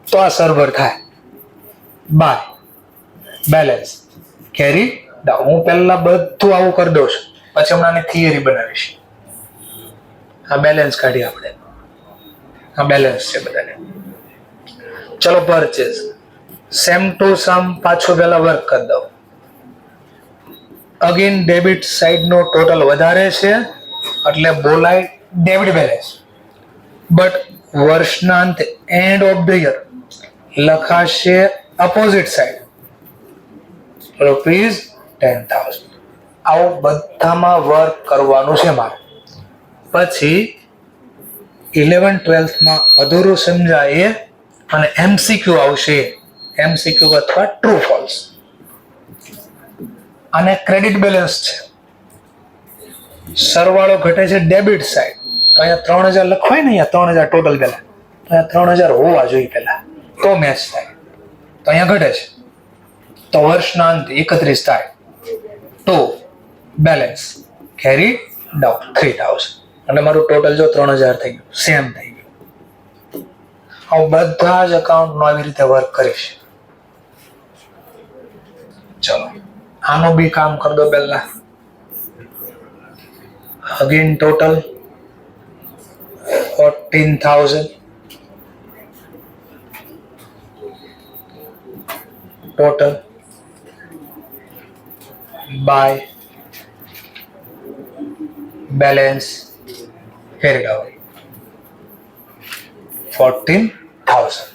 તો આ સર્વર થાય બાય બેલેન્સ કેરી ડાઉન. હું પહેલા બધું આવું કરી દઉં છું, પછી હમણાં થિયરી બનાવીશ. આ બેલેન્સ કાઢી આપણે. આ બેલેન્સ છે બધાને. ચલો પરચેઝ. સેમ ટુ સમ પાછો પહેલા વર્ક કરી દઉં. અગેન ડેબિટ સાઈડ નો ટોટલ વધારે છે એટલે બોલાય ડેબિટ બેલેન્સ, બટ વર્ષના અંતે એન્ડ ઓફ ધ યર લખાશે અપોઝિટ સાઈડ ₹10,000. આવું બધામાં વર્ક કરવાનું છે મારે. પછી 11-12 માં અધૂરું સમજાય અને એમસીક્યુ આવશે. એમસીક્યુ અથવા ટ્રુ ફોલ્સ. અને ક્રેડિટ બેલેન્સ છે. સરવાળો ઘટે છે ડેબિટ સાઈડ. તો અહીંયા 3000 લખવાય ને, અહીંયા 3000 ટોટલ પહેલા, તો અહીંયા 3000 હોવા જોઈએ પહેલા, તો મેચ થાય. તો અહીંયા ઘટે છે, તો વર્ષના અંતે 31 થાય તો બેલેન્સ કેરી ડાઉન 3000. અને મારું ટોટલ જો 3000 થઈ ગયું, સેમ થઈ ગયું. હું બધા જ અકાઉન્ટનો આવી રીતે વર્ક કરીશ. ચલો આનું બી કામ કરી દો પહેલા. Again total 14,000 total by balance carried out 14,000.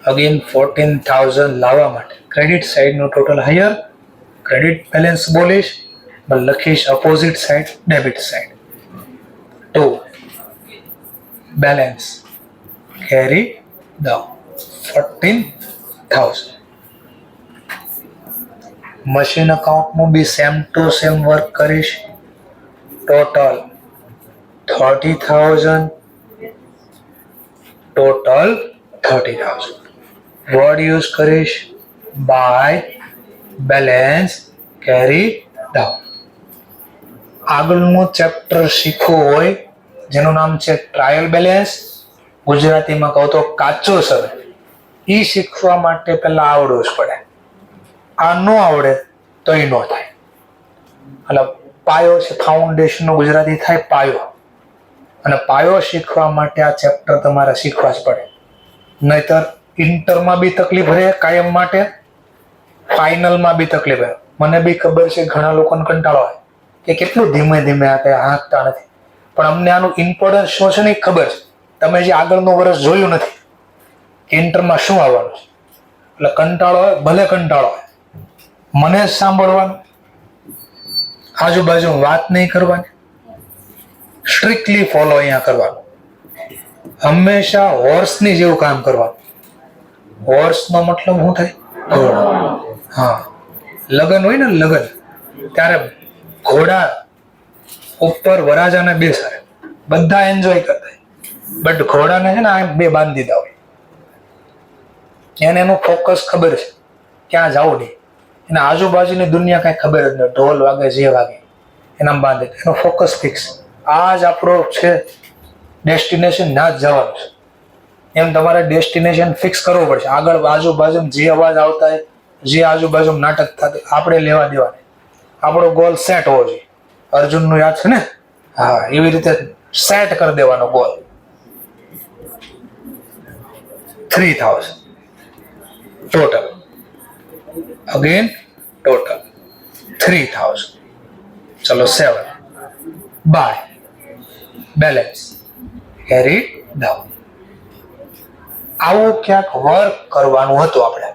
Again 14,000 લાવવા માટે ક્રેડિટ સાઈડ નો ટોટલ હાયર, ક્રેડિટ બેલેન્સ બોલીશ, પણ લખીશ અપોઝિટ સાઈડ ડેબિટ સાઈડ. તો બેલેન્સ કેરી ડાઉન 14,000. મશીન અકાઉન્ટનું be same to same work કરીશ. Total 30,000 total 30,000. વર્ડ યુઝ કરીશ બાય બેલેન્સ કેરી ડાઉન. આગળનું ચેપ્ટર શીખવું હોય જેનું નામ છે ટ્રાયલ બેલેન્સ, ગુજરાતીમાં કહું તો કાચો સમય, એ શીખવા માટે પહેલા આવડવું જ પડે. આ ન આવડે તો એ ન થાય. એટલે પાયો છે, ફાઉન્ડેશનનો ગુજરાતી થાય પાયો. અને પાયો શીખવા માટે આ ચેપ્ટર તમારે શીખવા જ પડે. નહીતર ઇન્ટરમાં બી તકલીફ રહે કાયમ માટે, ફાઇનલમાં બી તકલીફ રહે. મને બી ખબર છે ઘણા લોકોને કંટાળો હોય કે કેટલું ધીમે ધીમે આ કંઈ હાંકતા નથી, પણ અમને આનું ઇમ્પોર્ટન્સ શું છે ને એ ખબર છે. તમે જે આગળનું વર્ષ જોયું નથી કે ઇન્ટરમાં શું આવવાનું છે, એટલે કંટાળો હોય, ભલે કંટાળો હોય, મને જ સાંભળવાનું, આજુબાજુ વાત નહીં કરવાની, સ્ટ્રિક્ટલી ફોલો અહીંયા કરવાનું. હંમેશા હોર્સની જેવું કામ કરવાનું. હોર્સનો મતલબ શું થાય? ઘોડો. હા, લગન હોય ને લગન, ત્યારે ઘોડા ઉપર વરાજાને બેસાડે, બધા એન્જોય કરતા, બટ ઘોડાને છે ને આ બે બાંધી દીધા હોય. એને એનું ફોકસ ખબર છે ક્યાં જવું નહીં, એને આજુબાજુની દુનિયા કાંઈ ખબર જ નહીં, ઢોલ વાગે જે વાગે એના બાંધે, એનો ફોકસ ફિક્સ. આ જ આપણો છે ડેસ્ટિનેશન, ના જ જવાનું છે. એમ તમારે ડેસ્ટિનેશન ફિક્સ કરવું પડશે. આગળ આજુબાજુ જે અવાજ આવતા હોય, જે આજુબાજુ નાટક થતું, આપણે લેવા દેવા નહીં. આપણો ગોલ સેટ હોવો જોઈએ. અર્જુનનું યાદ છે ને? હા, એવી રીતે સેટ કરી દેવાનો ગોલ. 3000 ટોટલ. Again total 3000. ચલો 7 બાય બેલેન્સ કેરી ડાઉન. આવું ક્યાંક વર્ક કરવાનું હતું આપણે.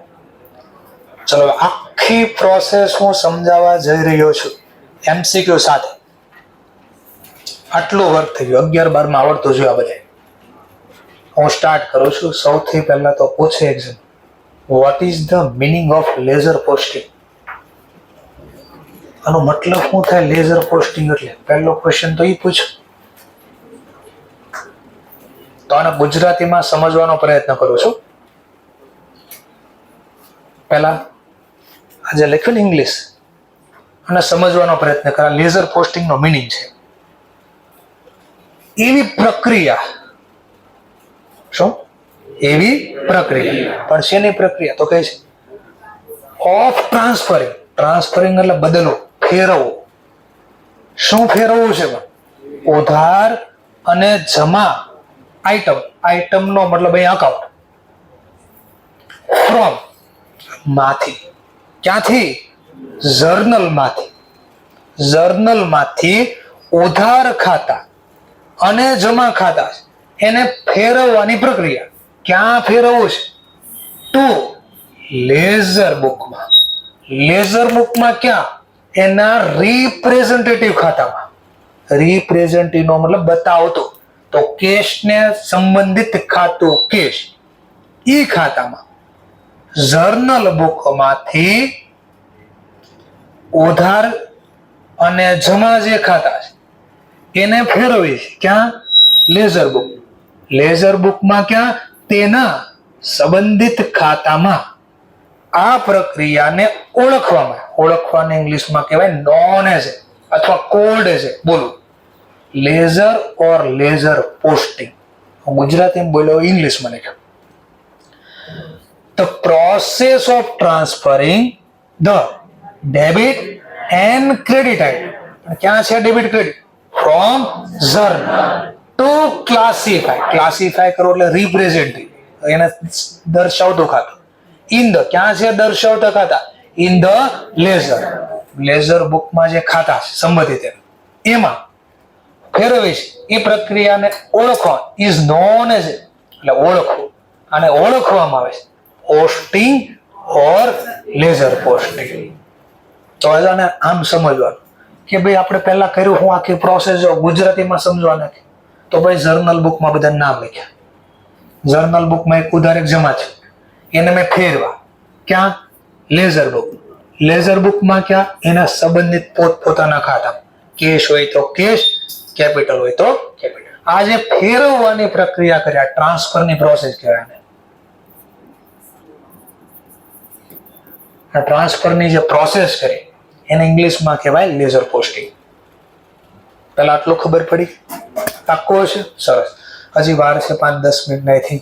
ચલો આખી પ્રોસેસ હું સમજાવવા જઈ રહ્યો છું એમસીક્યુ સાથે. આટલું વર્ક થઈ ગયું. 11 12 માં આવડતું જોયું આ બધે. હું સ્ટાર્ટ કરું છું. સૌથી પહેલા તો પૂછે exam, what is the meaning of ledger posting? આનો મતલબ શું થાય લેઝર પોસ્ટિંગ એટલે? પહેલો ક્વેશ્ચન તો એ પૂછો. તો આને ગુજરાતીમાં સમજવાનો પ્રયત્ન કરું છું. પહેલા આજે લખ્યું ને ઇંગ્લિશ, અને સમજવાનો પ્રયત્ન કરા. લેઝર પોસ્ટિંગ નો મિનિંગ છે એવી પ્રક્રિયા. શું? એવી પ્રક્રિયા. પણ શેની પ્રક્રિયા? તો કહે છે ઓફ ટ્રાન્સફરિંગ. ટ્રાન્સફરિંગ એટલે બદલવું, ફેરવવું. શું ફેરવવું છે? ઉધાર અને જમા આઈટમ. આઈટમ નો મતલબ અહીં અકાઉન્ટ. ફ્રોમ માંથી. ક્યાંથી? જર્નલ માંથી. જર્નલ માંથી ઉધાર ખાતા અને જમા ખાતા એને ફેરવવાની પ્રક્રિયા. ક્યાં ફેરવવું છે? ટુ લેઝર બુકમાં. લેઝર બુકમાં ક્યાં? એના રિપ્રેઝેન્ટેટિવ ખાતામાં. રિપ્રેઝેન્ટેટિવ નો મતલબ બતાવતો. તો કેશ ને સંબંધિત ખાતું કેશ, ઈ ખાતામાં જર્નલ બુકમાંથી ઉધાર અને જમા જે ખાતા છે એને ફેરવી છે. ક્યાં? Laser book. લેઝર બુકમાં ક્યાં? તેના સંબંધિત ખાતામાં. આ પ્રક્રિયાને ઓળખવાને ઇંગ્લિશમાં કહેવાય નોન એઝ અથવા કોલ્ડ એઝ. બોલું લેઝર ઓર લેઝર પોસ્ટિંગ. ગુજરાતીમાં બોલ્યો, ઇંગ્લિશમાં લખ્યો. The process of transferring the debit and credit item. ક્યાં છે debit credit? From journal to classify. Classify કરો એટલે રિપ્રેઝેન્ટેટિવ, એને દર્શાવતું ખાતું. In the ક્યાં છે દર્શાવતા ખાતા? In the ledger. લેઝર બુકમાં જે ખાતા છે સંબંધિત એમાં ફેરવીશ. એ પ્રક્રિયાને ઓળખવા ઇઝ નોન એઝ એટલે ઓળખવું. અને ઓળખવામાં આવે છે પોસ્ટિંગ ઓર લેઝર પોસ્ટિંગ. તો આને આમ સમજવાનું કે ભાઈ આપણે પહેલા કર્યું હું આખી પ્રોસેસ જો ગુજરાતીમાં સમજવા નાખી તો ભાઈ જર્નલ બુકમાં બધા નામ લખ્યા. જર્નલ બુકમાં એક ઉધાર એક જમા છે, એને મેં ફેરવા. ક્યાં? Laser book. લેઝર બુકમાં ક્યાં? એના સંબંધિત પોતપોતાના ખાતા. કેશ હોય તો કેશ, કેપિટલ હોય તો કેપિટલ. આ જે ફેરવવાની પ્રક્રિયા કર્યા ટ્રાન્સફરની પ્રોસેસ કહેવાય. ટ્રાન્સફરની જે પ્રોસેસ કરી એને ઇંગ્લિશમાં કહેવાય લેઝર પોસ્ટિંગ. પહેલા આટલું ખબર પડી? પાક્કો છે? સરસ. હજી વાર છે 5-10 મિનિટ નહીં,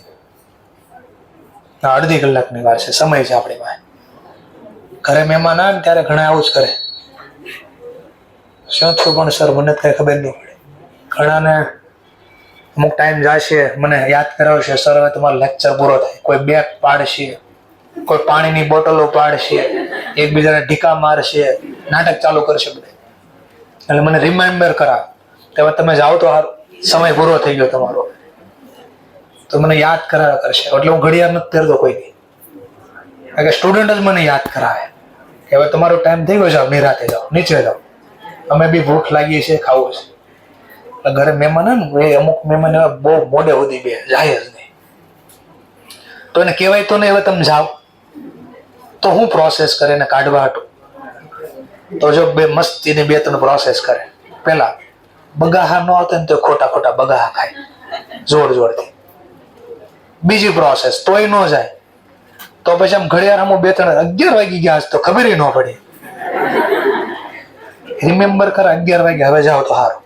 અડધી કલાકની વાર છે, સમય છે આપણી પાસે. ઘરે મહેમાન આવે ને ત્યારે ઘણા આવું જ કરે. શું થયું પણ સર મને કઈ ખબર નહીં પડે. ઘણાને અમુક ટાઈમ જશે, મને યાદ કરાવશે, સર હવે તમારો લેક્ચર પૂરો થાય. કોઈ બેગ પાડશે, કોઈ પાણીની બોટલો પાડશે, એકબીજાને ઢીકા મારશે, નાટક ચાલુ કરશે બધા. એટલે મને રિમાઇન્ડર કરાવે કે હવે તમે જાઓ તો સારું, સમય પૂરો થઈ ગયો તમારો. તો મને યાદ કરાવ્યા કરશે. એટલે હું ઘડિયાળ નથી પહેરતો કોઈ દી. કારણ કે સ્ટુડન્ટ જ મને યાદ કરાવે કે હવે તમારો ટાઈમ થઈ ગયો, જાઓ નિરાતે જાઓ, નીચે જાઓ, અમે બી ભૂખ લાગી છે, ખાવું છે. એટલે ઘરે મહેમાન ને એ અમુક મહેમાન એવા બહુ મોડે સુધી બે જાય જ નહીં. તો એને કહેવાય તો નહીં હવે તમે જાઓ. તો હું પ્રોસેસ કરે એને કાઢવા હાટું તો જો બે મસ્તીની 2-3 પ્રોસેસ કરે. પેલા બગાહા ન આવતા ને તો ખોટા બગાહા ખાય જોરથી. બીજી પ્રોસેસ તોય ન જાય તો પછી આમ ઘડિયાળ 2-3 11 વાગી ગયા તો ખબર ન પડી. રિમેમ્બર કર 11 વાગે હવે જાઓ તો સારું.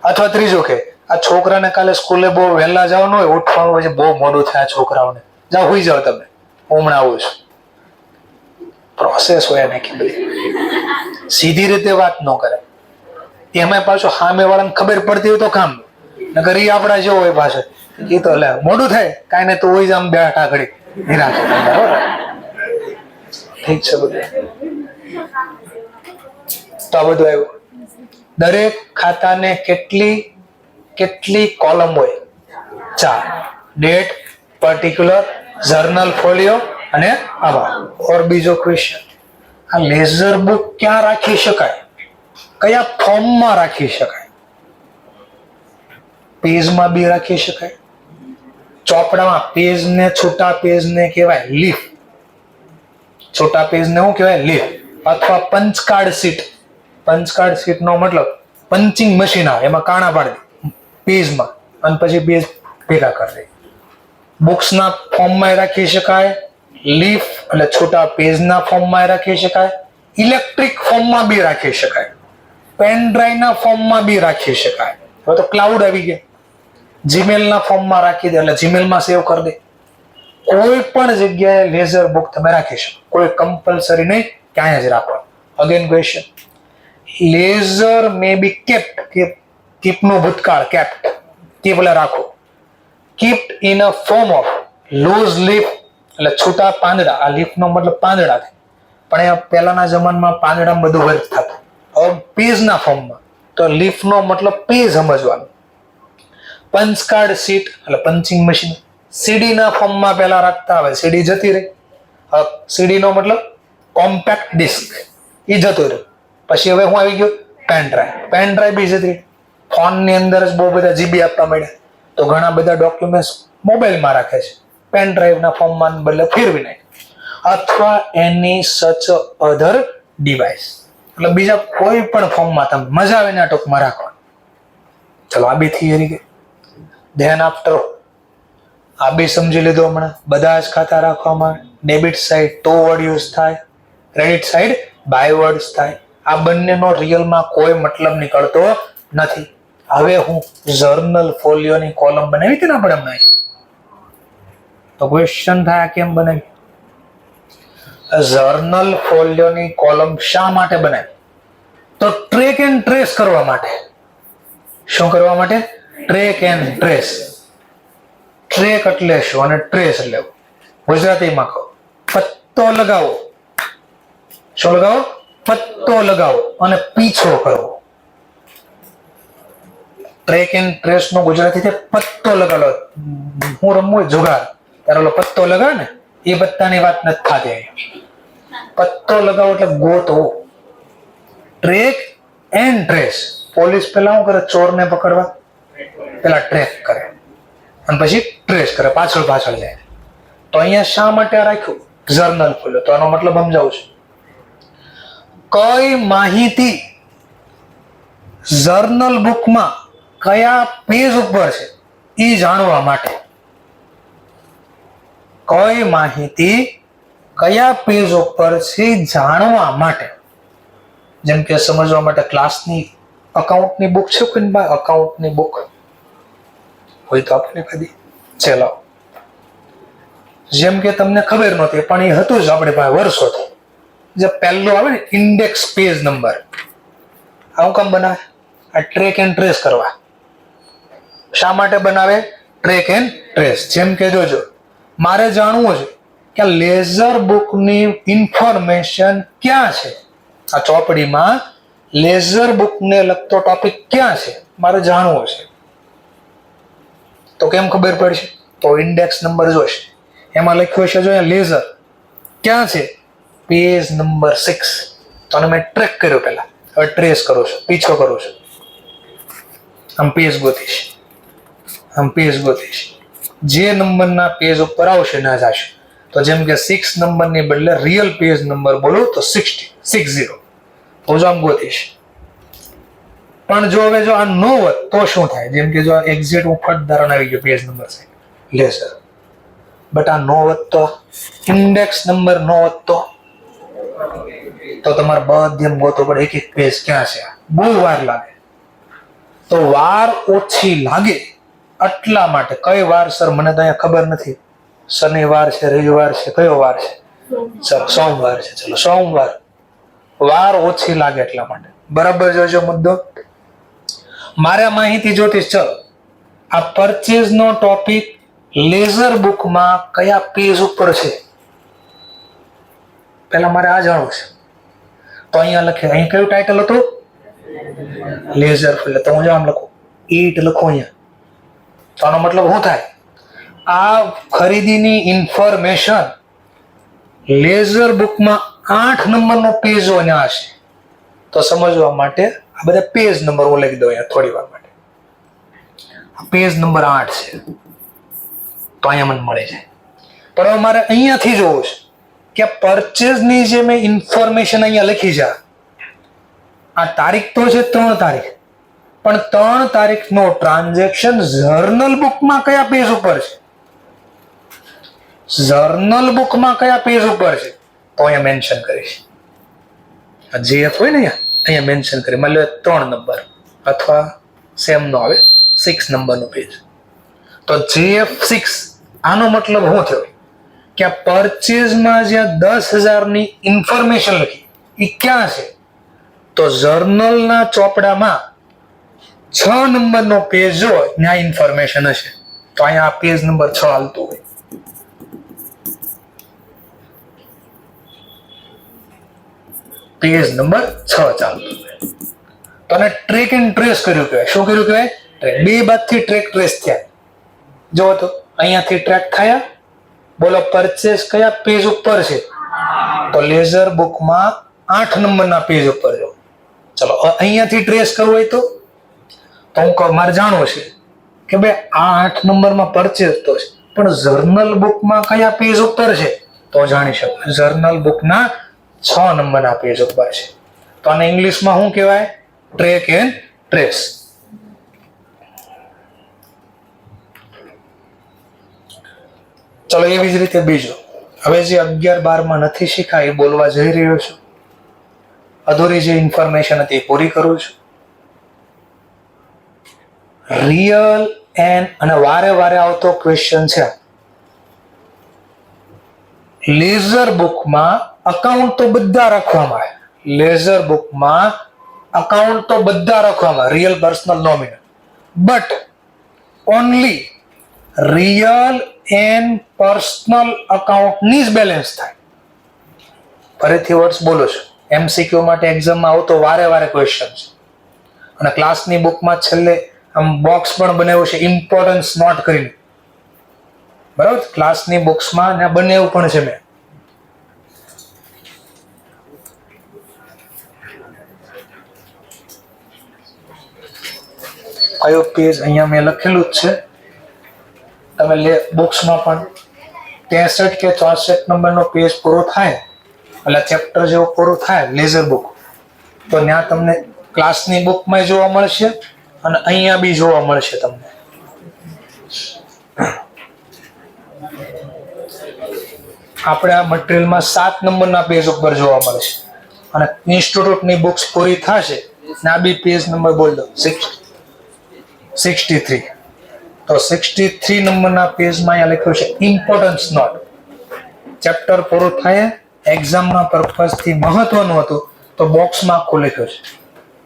અથવા ત્રીજો કે આ છોકરાને કાલે સ્કૂલે બહુ વહેલા જવાનું હોય, ઉઠવાનું હોય, બહુ મોડું થાય છોકરાઓને, જાઓ હુઈ જાઓ તમે, હું હમણાં આવું છું. પ્રોસેસ હોય નાખી બધી, સીધી રીતે વાત ન કરે. એમાં પાછો સામે વાળાને ખબર પડતી હોય તો કામ, નકર ઈ આપડા જેવો હોય પાછો, એ તો લે મોડું થાય કાંઈ ને તો હોય જ આમ બેઠા ઘડી નિરાશે. ઠીક છે બધું. તો આ બધું આવ્યું. દરેક ખાતાને કેટલી કોલમ હોય? 4. ડેટ, પર્ટિક્યુલર, જર્નલ ફોલિયો અને આવા. ઓર બીજો ક્વેશ્ચન, આ લેઝર બુક ક્યાં રાખી શકાય? કયા ફોર્મમાં રાખી શકાય? પેજમાં બી રાખી શકાય. ચોપડામાં પેજ ને છૂટા પેજ ને કહેવાય લીફ. છોટા પેજ ને શું કહેવાય? લીફ. અથવા પંચ કાર્ડ શીટ. પંચ કાર્ડ શીટ નો મતલબ પંચિંગ મશીન આવે, એમાં કાણા પાડી દે પેજમાં અને પછી પેજ ભેગા કરી દે. બુક્સના ફોર્મમાં રાખી શકાય, લીફ એટલે છોટા પેજના ફોર્મમાં રાખી શકાય, ઇલેક્ટ્રિક ફોર્મમાં બી રાખી શકાય, પેન ડ્રાઈવના ફોર્મમાં બી રાખી શકાય. હવે તો ક્લાઉડ આવી ગયા, જીમેલના ફોર્મમાં રાખી દે એટલે જીમેલમાં સેવ કરી દે. કોઈ પણ જગ્યાએ લેઝર બુક તમે રાખી શકો, કોઈ કમ્પલસરી નહીં ક્યાંય જ રાખો. Again question, ledger may be kept, keep નો ભૂતકાળ કેપ્ટ, કીપ એટલે રાખો, kept in a form of loose leaf એટલે છૂટા પાંદડા. આ લીફ નો મતલબ પાંદડા થાય, પણ એ પહેલાના જમાનામાં પાંદડામાં બધું વર્ક થતું. હવે પેજના ફોર્મમાં, તો લીફ નો મતલબ પેજ સમજવાનું. પંચ કાર્ડ શીટ એટલે પંચિંગ મશીન. સીડી ના ફોર્મમાં પહેલા રાખતા, હવે સીડી જતી રહી. સીડી નો મતલબ કોમ્પેક્ટ ડિસ્ક, એ જતું રહ્યું. પછી હવે હું આવી ગયો પેન ડ્રાઈવ. પેન ડ્રાઈવ બી જતી રહી. ફોન ની અંદર જ બહુ બધા જીબી આપવા મળ્યા, તો ઘણા બધા ડોક્યુમેન્ટ્સ મોબાઈલમાં રાખે છે, પેન ડ્રાઈવના ફોર્મમાં બદલે ફેરવી નાખે. અથવા એની સચ અધર ડિવાઇસ એટલે બીજા કોઈ પણ ફોર્મમાં તમે મજા આવે ને ટૂંકમાં રાખવાનું. ચલો આ બી થિયરી ગઈ, ધ્યાન આપતો આ બી સમજી લીધો. હમણાં બધા જ ખાતા રાખવામાં, ડેબિટ સાઈડ તો વર્ડ યુઝ થાય, ક્રેડિટ સાઈડ બાય વર્ડ્સ થાય. આ બંનેનો રિયલમાં કોઈ મતલબ નીકળતો નથી. હવે હું જર્નલ ફોલિયોની કોલમ બનાવી હતી ને આપણે હમણાં, તો ક્વેશ્ચન થાય કેમ બનાવી? જર્નલ ફોલિયોની કોલમ શા માટે બનાવી? તો ટ્રેક એન્ડ ટ્રેસ કરવા માટે. શું કરવા માટે? Track and trace. ટ્રેક એટલે શું અને ટ્રેસ એટલે ગુજરાતીમાં કહો પત્તો લગાવો. શું લગાવો? પત્તો લગાવો અને પીછો કરવો. ટ્રેક એન્ડ ટ્રેસ નો ગુજરાતી છે પત્તો લગાડો. હું રમવું જુગાર, ત્યારે ઓલો પત્તો લગાવે ને એ પત્તાની વાત નથી થતી. પત્તો લગાવો એટલે ગોતવો. Track and trace. પોલીસ પેલા શું કરે? ચોરને પકડવા પેલા ટ્રેક કરે અને પછી ટ્રેસ કરે, પાછળ જાય. તો અહીંયા શા માટે રાખ્યું જર્નલ ફોલિયો? તો આનો મતલબ સમજાવું છું. કઈ માહિતી જર્નલ બુકમાં કયા પેજ ઉપર છે એ જાણવા માટે. કઈ માહિતી કયા પેજ ઉપર છે જાણવા માટે. જેમ કે સમજવા માટે ક્લાસની અકાઉન્ટની બુક છે કે અકાઉન્ટની બુક હોય તો આપણે કદી ચલાવો. જેમ કે તમને ખબર નહોતી પણ એ હતું જ આપણે પાસે વર્ષોથી. જે પહેલો આવે ને ઇન્ડેક્સ પેજ નંબર, આવું કામ બનાવે? આ ટ્રેક એન્ડ ટ્રેસ કરવા. શા માટે બનાવે? Track and trace. જેમ કે જોજો, મારે જાણવું છે કે લેઝર બુકની ઇન્ફોર્મેશન ક્યાં છે. આ ચોપડીમાં લેઝર બુકને લગતો ટોપિક ક્યાં છે મારે જાણવો છે. તો કેમ ખબર પડશે? તો ઇન્ડેક્સ નંબર જોશે, એમાં લખ્યું છે જો લેઝર ક્યાં છે, પેજ નંબર 6. તો આને મેં ટ્રેક કર્યો પહેલા, હવે ટ્રેસ કરું છું, પીછો કરું છું. આમ પેજ ગોતીશ, આમ પેજ ગોતીશ. જે નંબરના પેજ ઉપર આવશે ના જશે. તો જેમ કે 6 નંબરની બદલે રિયલ પેજ નંબર બોલો તો 60. તો જો આમ ગોતીશ. પણ જો હવે જો આ ન હોત તો શું થાય? જેમ કે જો એક્ઝેક્ટ હું ફટ ધારણ આવી ગયો પેજ નંબર છે લેઝર, બટ આ નો હોત તો, ઇન્ડેક્સ નંબર નો હોત તો તમારે બધે ગોતવું પડે એક એક પેજ ક્યાં છે, બહુ વાર લાગે. તો વાર ઓછી લાગે એટલા માટે. કઈ વાર સર? મને તો અહીંયા ખબર નથી. શનિવાર છે, રવિવાર છે, કયો વાર છે? ચલો સોમવાર છે. ચલો સોમવાર. વાર ઓછી લાગે એટલા માટે. બરાબર જોજો મુદ્દો. મારે માહિતી જોતી. ચલો આ પરચેઝ નો ટોપિક લેઝર બુકમાં કયા પેજ ઉપર છે પેલા મારે આ જાણવું છે. તો અહીંયા લખે, અહીં કયું ટાઇટલ હતું? લેઝર. એટલે તો હું આમ લખું 8 લખું અહીંયા. તો આનો મતલબ શું થાય? આ ખરીદીની ઇન્ફોર્મેશન લેઝર બુકમાં 8 નંબરનો પેજ હોય હશે. તો સમજવા માટે આ બધા પેજ નંબર હું લખી દઉં અહીંયા થોડી વાર માટે. પેજ નંબર 8 છે તો અહીંયા મને મળી જાય. પણ હવે મારે અહીંયાથી જોવું છે કે પરચેઝની જે મેં ઇન્ફોર્મેશન અહીંયા લખી છે, આ તારીખ તો છે 3 તારીખ, પણ 3 તારીખનો ટ્રાન્ઝેક્શન જર્નલ બુકમાં કયા પેજ ઉપર છે? જર્નલ બુકમાં કયા પેજ ઉપર છે? તો અહીંયા મેન્શન કરીશ. જીએફ હોય ને અહીંયા મેન્શન કરી. માની લો 3 નંબર અથવા સેમ નો આવે 6 નંબરનો પેજ. તો JF6 આનો મતલબ શું થયો કે આ પરચેઝમાં જ્યાં 10,000 ની ઇન્ફોર્મેશન લખી એ ક્યાં છે? તો જર્નલના ચોપડામાં 6 નંબરનો પેજ હોય ત્યાં ઇન્ફોર્મેશન હશે. તો અહીંયા આ પેજ નંબર 6 હાલતું હોય. પેજ નંબર 6 ચાલતું હોય. તો આને ટ્રેક એન્ડ ટ્રેસ કર્યું કહેવાય. શું કર્યું કહેવાય? બે બાદથી ટ્રેક ટ્રેસ થયા. જો તો અહીંયાથી ટ્રેક થયા. બોલો પરચેસ કયા પેજ ઉપર છે? તો લેઝર બુકમાં 8 નંબરના પેજ ઉપર જો. ચલો અહીંયાથી ટ્રેસ કરવું હોય તો હું મારે જાણવું છે કે ભાઈ આ 8 નંબરમાં પરચેસ તો છે, પણ જર્નલ બુકમાં કયા પેજ ઉપર છે? તો જાણી શકો જર્નલ બુકના 6 નંબરના પેજ ઉપર છે. તો આને ઇંગ્લિશમાં શું કહેવાય? Track and trace. ચલો એવી જ રીતે બીજું. હવે જે 11-12 માં નથી શીખાય એ બોલવા જઈ રહ્યો છું. અધૂરી જે ઇન્ફોર્મેશન હતી એ પૂરી કરું છું. રિયલ એન્ડ અને વારે વારે આવતો ક્વેશ્ચન છે. લેઝર બુકમાં અકાઉન્ટ તો બધા રાખવામાં આવે. લેઝર બુકમાં અકાઉન્ટ તો બધા રાખવામાં, real, personal, nominal, but only real and personal અકાઉન્ટની જ બેલેન્સ થાય. ફરીથી વર્ડ્સ બોલો છું. MCQ માટે એક્ઝામમાં આવતો વારે વારે ક્વેશ્ચન છે. અને ક્લાસની બુકમાં છેલ્લે આમ બોક્સ પણ બનાવ્યું છે ઇમ્પોર્ટન્સ નોટ કરીને. બરાબર? ક્લાસની બુક્સમાં ને બનાવ્યું પણ છે મેં. કયો પેજ અહીંયા મેં લખેલું જ છે. તમે બુક્સમાં પણ 63 કે 64 નંબરનો પેજ પૂરો થાય એટલે ચેપ્ટર જેવો પૂરો થાય લેઝર બુક, તો ત્યાં તમને ક્લાસની બુકમાં જોવા મળશે અને અહીંયા બી જોવા મળશે તમને. આપણે આ મટીરિયલમાં 7 નંબરના પેજ ઉપર જોવા મળશે અને ઇન્સ્ટિટ્યૂટની બુક્સ પૂરી થશે ને આ બી પેજ નંબર બોલ દો 63. તો 63 નંબરના પેજમાં અહીંયા લખ્યું છે ઇમ્પોર્ટન્સ નોટ. ચેપ્ટર પૂરું થાય એક્ઝામના પર્પઝથી મહત્વનું હતું તો બોક્સમાં આખું લખ્યું છે.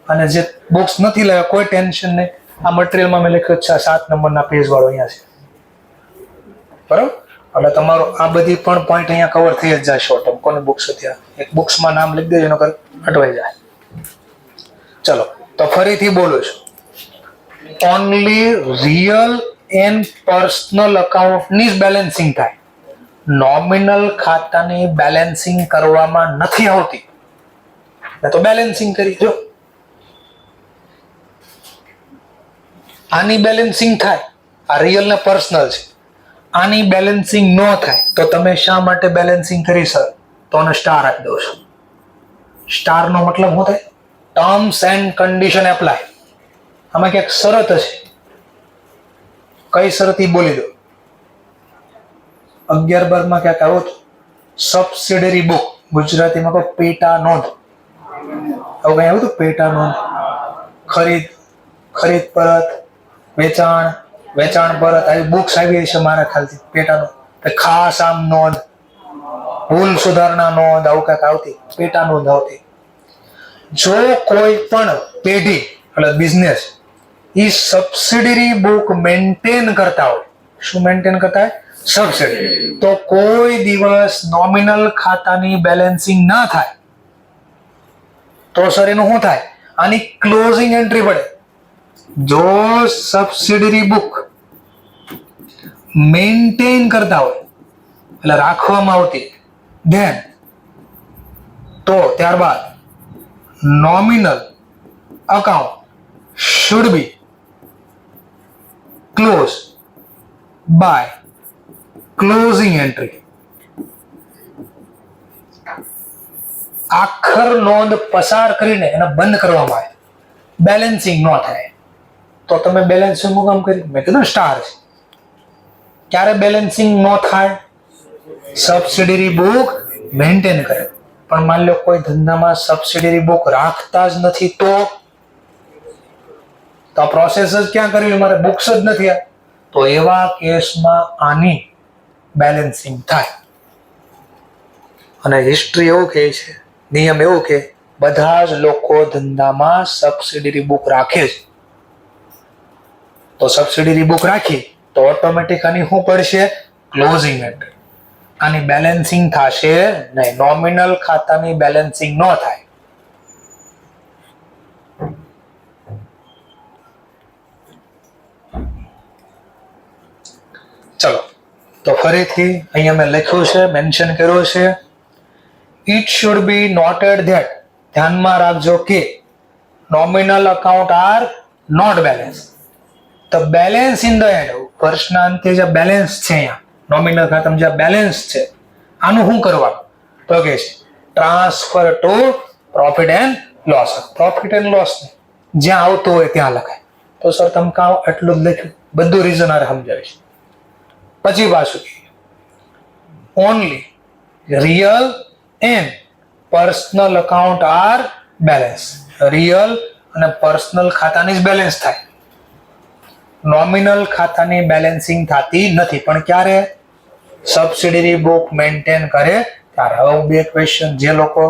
અને જે બોક્સ નથી લાવ્યા કોઈ ટેન્શન નહીં. આ મટીરિયલમાં મેં લખ્યું છે 7 નંબરના પેજ વાળો અહીંયા છે. બરાબર? એટલે તમારું આ બધી પણ પોઈન્ટ અહીંયા કવર થઈ જ જાય શોર્ટ ટર્મ. કોની બુક્સ હતી? એક બુક્સમાં નામ લખી દેજો, એનો કર અટવાઈ જાય. ચલો તો ફરીથી બોલું છું. ઓનલી રિયલ એન્ડ પર્સનલ અકાઉન્ટની જ બેલેન્સિંગ થાય. નોમિનલ ખાતાની બેલેન્સિંગ કરવામાં નથી આવતી. તો બેલેન્સિંગ કરી જો. આની બેલેન્સિંગ થાય. આ રિયલ ને પર્સનલ છે. આની બેલેન્સિંગ ન થાય તો તમે શા માટે બેલેન્સિંગ કરી શકો? તો આને સ્ટાર આપી દો છો. સ્ટાર નો મતલબ શું થાય? Terms and condition apply. આમાં ક્યાંક શરત હશે. કઈ શરત ઈ બોલી દો. 11-12 માં ક્યાંક આવો સબસિડરી બુક, ગુજરાતીમાં કહો પેટા નોંધ. આવું કઈ આવ્યું હતું? પેટા નોંધ. ખરીદ પરત, વેચાણ, વેચાણ પરત આવી બુક્સ આવી છે મારા ખ્યાલથી પેટાનો. ખાસ આમ નોંધ, ભૂલ સુધારણા નોંધ, આવું કંઈક આવતી, પેટા નોંધ આવતી. જો કોઈ પણ પેઢી એટલે બિઝનેસ એ સબસિડરી બુક મેન્ટેન કરતા હોય, શું મેન્ટેન કરતા હોય? સબસિડી. તો કોઈ દિવસ નોમિનલ ખાતાની બેલેન્સિંગ ના થાય. તો સર એનું શું થાય? આની ક્લોઝિંગ એન્ટ્રી પડે. જો સબસિડરી બુક મેન્ટેન કરતા હોય એટલે રાખવામાં આવતી, ધેન તો ત્યારબાદ nominal account should be close by closing entry. આખર નોંધ પસાર કરીને એને બંધ કરવામાં આવે, બેલેન્સિંગ ન થાય. તો તમે બેલેન્સિંગ નું કામ કરી, મેં કીધું સ્ટાર છે. ક્યારે બેલેન્સિંગ ન થાય? સબસિડરી બુક મેન્ટેન કરે. પણ માની લો કોઈ ધંધામાં સબસિડરી બુક રાખતા જ નથી, તો આ પ્રોસેસ જ ક્યાં કરવી? મારે બુક્સ જ નથી. તો એવા કેસમાં આની બેલેન્સિંગ થાય. અને હિસ્ટ્રી એવું કહે છે, નિયમ એવું કે બધા જ લોકો ધંધામાં સબસિડરી બુક રાખે છે. તો સબસિડરી બુક રાખી તો ઓટોમેટિક આની શું પડશે? Closing entry. આની બેલેન્સિંગ થશે નહીં. નોમિનલ ખાતાની બેલેન્સિંગ ન થાય. ચલો તો ફરીથી અહીંયા મેં લખ્યું છે, મેન્શન કર્યું છે, it should be noted that, ધ્યાનમાં રાખજો કે nominal account are not balance. The balance in the end, વર્ષના અંતે જે બેલેન્સ છે અહીંયા નોમિનલ ખાતામાં જે બેલેન્સ છે, આનું શું કરવાનું? તો કે છે transfer two profit and loss. Profit and loss જ્યાં આવતું હોય ત્યાં લખાય. તો સર તમે કામ એટલું જ લખ્યું, બધું રીઝન આરે સમજાવીશ. પછી પાછું only real and personal account are balance. Real અને પર્સનલ ખાતાની જ બેલેન્સ થાય, નોમિનલ ખાતાની બેલેન્સિંગ થતી નથી. પણ ક્યારે? સબસિડરી બુક મેન્ટેન કરે ત્યારે. હવે હું બે ક્વેશ્ચન, જે લોકો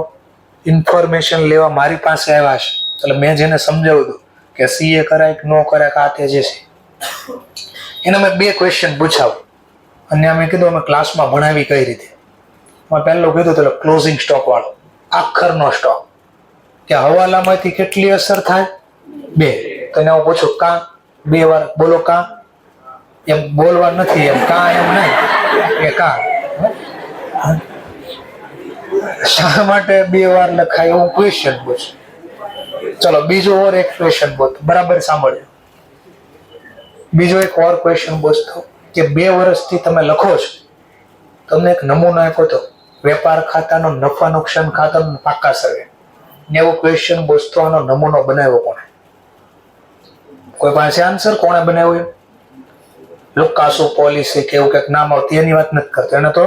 ઇન્ફોર્મેશન લેવા મારી પાસે આવ્યા છે, એટલે મેં જેને સમજાવ્યું હતું કે સીએ કરાય કે ન કરાય, કે આ તે જે છે, એને મેં બે ક્વેશ્ચન પૂછાવું. અને અમે કીધું અમે ક્લાસમાં ભણાવી કઈ રીતે. મેં પહેલું કીધું તો ક્લોઝિંગ સ્ટોક વાળો, આખરનો સ્ટોક, કે હવાલામાંથી કેટલી અસર થાય? 2. તો એને હું પૂછું કાં? 2 વાર બોલો કાં. એમ બોલવા નથી, એમ કાં એમ નહીં, એ કાં. શા માટે 2 વાર લખાય એવું ક્વેશ્ચન પૂછું. ચલો બીજો ઓર એક ક્વેશ્ચન પૂછ, બરાબર સાંભળજો. બીજો એક ઓર ક્વેશ્ચન પૂછતો કે 2 વર્ષથી તમે લખો છો, તમને એક નમૂનો આપ્યો તો વેપાર ખાતાનો, નફા નુકસાન ખાતાનો પાકા સર્વે, ને એવું ક્વેશ્ચન પૂછતો આનો નમૂનો બનાવ્યો કોણે? કોઈ પાસે આન્સર? કોણે બનાવ્યો? લુકાસુ પોલિસી કે એવું કંઈક નામ આવતી, એની વાત નથી કરતો. એને તો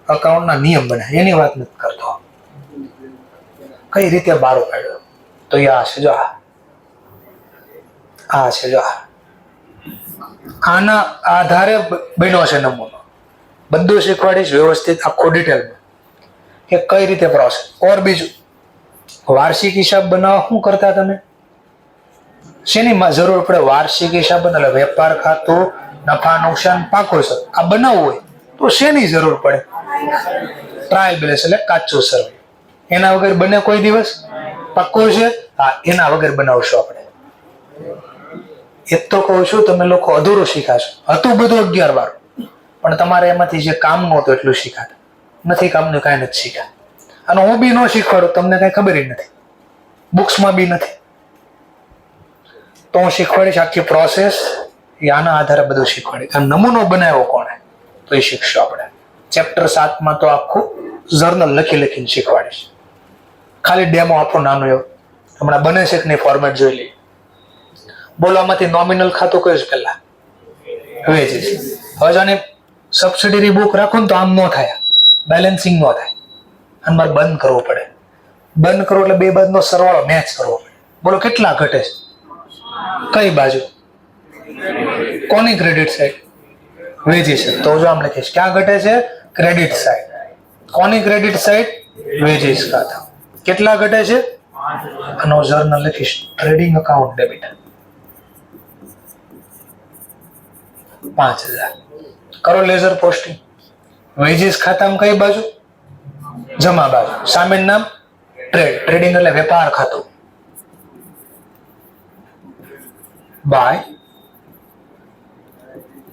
અકાઉન્ટના નિયમ બનાવે, એની વાત નથી કરતો. કઈ રીતે બારો કાઢ્યો? તો આ છે જો, આ છે જો, આના આધારે બન્યો છે નમૂનો. બધું શીખવાડીશ વ્યવસ્થિત, આખું ડિટેલમાં, કે કઈ રીતે પ્રોસેસ. ઓર બીજું, વાર્ષિક હિસાબ બનાવવા શું કરતા તમે? શેની જરૂર પડે? વાર્ષિક હિસાબ એટલે વેપાર ખાતું, નફા નુકસાન, પાકો હિસાબ આ બનાવવું હોય તો શેની જરૂર પડે? ટ્રાયલ બેલેન્સ એટલે કાચું સર્વે. એના વગર બને કોઈ દિવસ? પાક્કો છે? હા, એના વગર બનાવશો આપણે. એ તો કહું છું, તમે લોકો અધૂરું શીખાશો. હતું બધું 11-12, પણ તમારે એમાંથી જે કામનું હતું એટલું શીખાતું નથી. કામનું કાંઈ નથી શીખ્યા. અને હું બી ન શીખવાડું, તમને કાંઈ ખબર નથી, બુક્સમાં બી નથી. તો હું શીખવાડીશ આખી પ્રોસેસ, એ આના આધારે બધું શીખવાડીશ. નમૂનો બનાવ્યો કોણે? તો એ શીખશું આપણે. ચેપ્ટર 7માં તો આખું જર્નલ લખીને શીખવાડીશ. ખાલી ડેમો આપો નાનો એવો, હમણાં બને છે કે નહીં ફોર્મેટ જોઈ લઈએ. બોલવામાંથી નોમિનલ ખાતું કયું છે પહેલા? વેજીસ. હવે જાણે સબસિડરી બુક રાખો ને તો આમ ન થાય, બેલેન્સિંગ ન થાય, અને મારે બંધ કરવો પડે. બંધ કરવો એટલે બે બાજુનો સરવાળો મેચ કરવો પડે. બોલો કેટલા ઘટે છે? કઈ બાજુ? કોની ક્રેડિટ સાઈડ? વેજીસ. તો જો આમ લખીશ ક્યાં ઘટે છે? Credit side. કોની ક્રેડિટ સાઈડ? વેજીસ ખાતા. કેટલા ઘટે છે? આનો જર્નલ લખીશ ટ્રેડિંગ અકાઉન્ટ ડેબિટ 5000. કરો લેઝર પોસ્ટિંગ. વેજીસ ખાતામાં કઈ બાજુ? જમા બાજુ. સામેનું નામ ટ્રેડ. ટ્રેડિંગ એટલે વેપાર ખાતું. By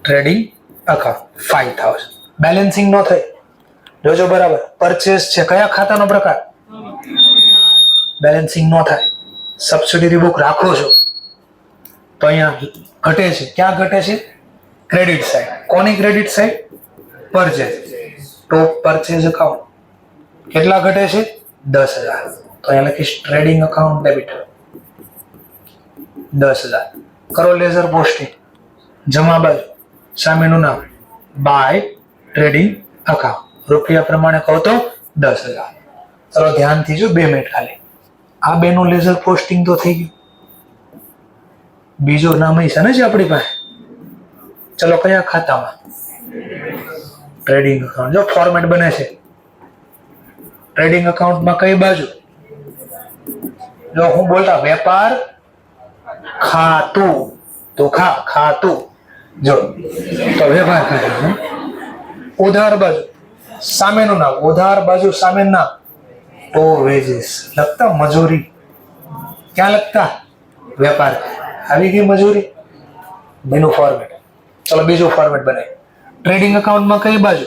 trading account 5000. બેલેન્સિંગ નો થઈ. જોજો બરાબર. પરચેસ છે કયા ખાતાનો પ્રકાર? બેલેન્સિંગ નો થાય. સબસિડરી બુક રાખો છો તો અહીંયા ઘટે છે. ક્યાં ઘટે છે? Credit side. કોની ક્રેડિટ સાઈડ? પરચેસ. ટોપ પરચેસ અકાઉન્ટ કેટલા ઘટે છે? 10000. તો અહીંયા લખીશ ટ્રેડિંગ અકાઉન્ટ ડેબિટ 10000. કરો લેઝર પોસ્ટિંગ. જમા બાજુ સામેનું નામ બાય ટ્રેડિંગ અકાઉન્ટ. રૂપિયા પ્રમાણે કહો તો 10000. ચલો ધ્યાનથી જો 2 મિનિટ ખાલી. આ બેનું લેઝર પોસ્ટિંગ તો થઈ ગયું. બીજો નામ છે ને આપણી પાસે. ચલો કયા ખાતામાં? Trading account. જો ફોર્મેટ બને છે ટ્રેડિંગ અકાઉન્ટમાં કઈ બાજુ? જો હું બોલતા વેપાર ખાતું તો ખાતું જો તો વેપાર ખાતું. ઉધાર બાજુ સામેનું નામ. ઉધાર બાજુ સામેનું નામ તો વેજીસ. લખતા મજૂરી. ક્યાં લખતા? વેપાર. આવી ગઈ મજૂરી. બેનું ફોર્મેટ. ચલો બીજું ફોર્મેટ બનાવી. ટ્રેડિંગ અકાઉન્ટમાં કઈ બાજુ?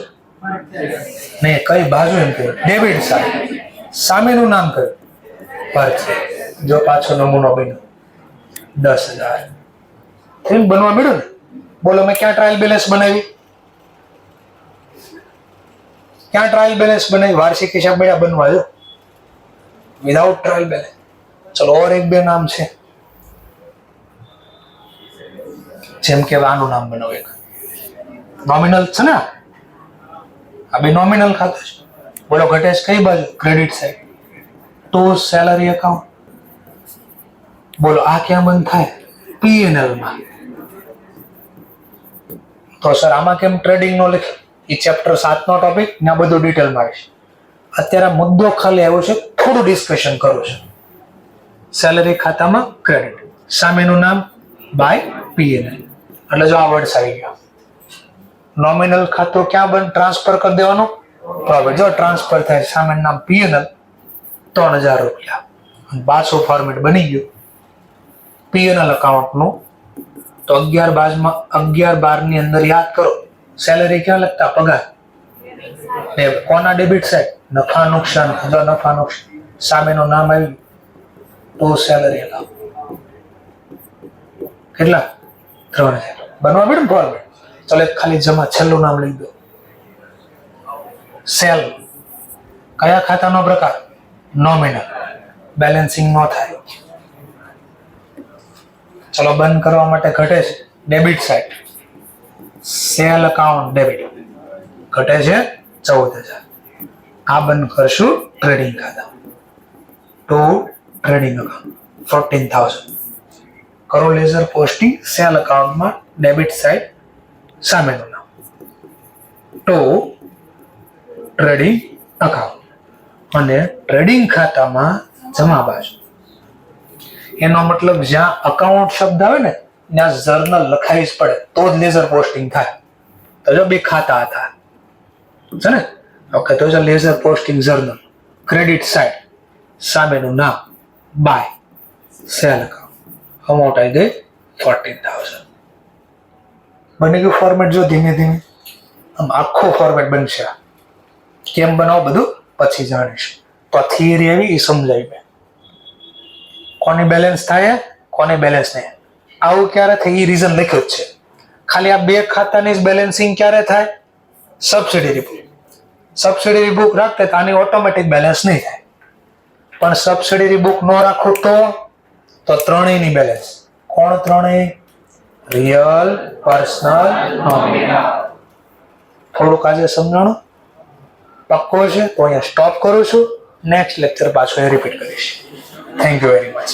નહીં કઈ બાજુ એમ કહ્યું? Debit side. સામેનું નામ કયું? પરચેસ. જો પાછો નમૂનો બન્યો 10000. એમ બનવા મળ્યું ને. બોલો મેં ક્યાં ટ્રાયલ બેલેન્સ બનાવી? ક્યાં ટ્રાયલ બેલેન્સ બનાવી? વાર્ષિક હિસાબ મળ્યા બનવા જો વિધાઉટ ટ્રાયલ બેલેન્સ. ચલો ઓર એક બે નામ છે. જેમ કે આનું નામ બનાવો. એક નોમિનલ છે ને. આ બે નોમિનલ ખાતું છે. બોલો ઘટે છે કઈ બાજુ? Credit side. To salary account. બોલો આ ક્યાં બંધ થાય? પીએનએલ માં. તો સર આમાં કેમ ટ્રેડિંગ નો લખ્યું? એ ચેપ્ટર 7 નો ટોપિક ને આ બધું ડિટેલમાં આવીશ. અત્યારે મુદ્દો ખાલી આવ્યો છે, થોડું ડિસ્કશન કરું છું. સેલરી ખાતામાં ક્રેડિટ. સામેનું નામ બાય પીએનએલ. એટલે જો આ વર્ડ્સ આવી ગયા. નોમિનલ ખાતું ક્યાં બંધ? ટ્રાન્સફર કરી દેવાનું પ્રોફિટ. જો ટ્રાન્સફર થાય સામેનું નામ પીએનએલ 3000 રૂપિયા. પાછું ફોર્મેટ બની ગયું પીએનએલ અકાઉન્ટનું. તો 11/12 ની અંદર યાદ કરો સેલરી ક્યાં લખતા? પગાર. કોના ડેબિટ સાઈડ? નફા નુકસાન. જો નફા નુકસાન સામેનું નામ આવ્યું તો સેલરી અકાઉન્ટ. કેટલા? 3000. બનવા પડે ને ફોર્મેટ. ચલો ખાલી જમા છેલ્લું નામ લઈ દો. સેલ. કયા ખાતાનો પ્રકાર? નોમિનલ. બેલેન્સિંગ ન થાય. ચલો બંધ કરવા માટે ઘટે છે debit side. Sale account debit ઘટે છે 14000. આ બંધ કરશું ટ્રેડિંગ ખાતા. To trading account 14000. કરો લેઝર પોસ્ટિંગ. સેલ અકાઉન્ટમાં ડેબિટ સાઈડ સામેનું નામ ટુ ટ્રેડિંગ અકાઉન્ટ. અને ટ્રેડિંગ ખાતામાં જમા બાજુ. એનો મતલબ જ્યાં અકાઉન્ટ શબ્દ આવે ને ત્યાં જર્નલ લખાવી જ પડે તો જ લેઝર પોસ્ટિંગ થાય. તો જો બે ખાતા હતા છે ને. ઓકે તો જો ledger posting journal credit side સામેનું નામ બાય સેલ અકાઉન્ટ. અમાઉન્ટ આવી ગઈ 14000. બની ગયું ફોર્મેટ. જો ધીમે ધીમે આમ આખો ફોર્મેટ બનશે. કેમ બનાવો બધું પછી જાણીશ. તો થિયરી આવી એ સમજાવી મેં. કોની બેલેન્સ થાય કોની બેલેન્સ નહીં. આવું ક્યારે થાય એ રીઝન લખ્યું જ છે. ખાલી આ બે ખાતાની બેલેન્સિંગ ક્યારે થાય? Subsidiary book. સબસિડરી બુક રાખતે તો આની ઓટોમેટિક બેલેન્સ નહીં થાય. પણ સબસિડરી બુક ન રાખું તો ત્રણેયની બેલેન્સ. કોણ ત્રણેય? Real, personal, nominal. થોડુંક આજે સમજાણું પક્કો છે તો અહીંયા સ્ટોપ કરું છું. નેક્સ્ટ લેક્ચર પાછું રિપીટ કરીશ. Thank you very much.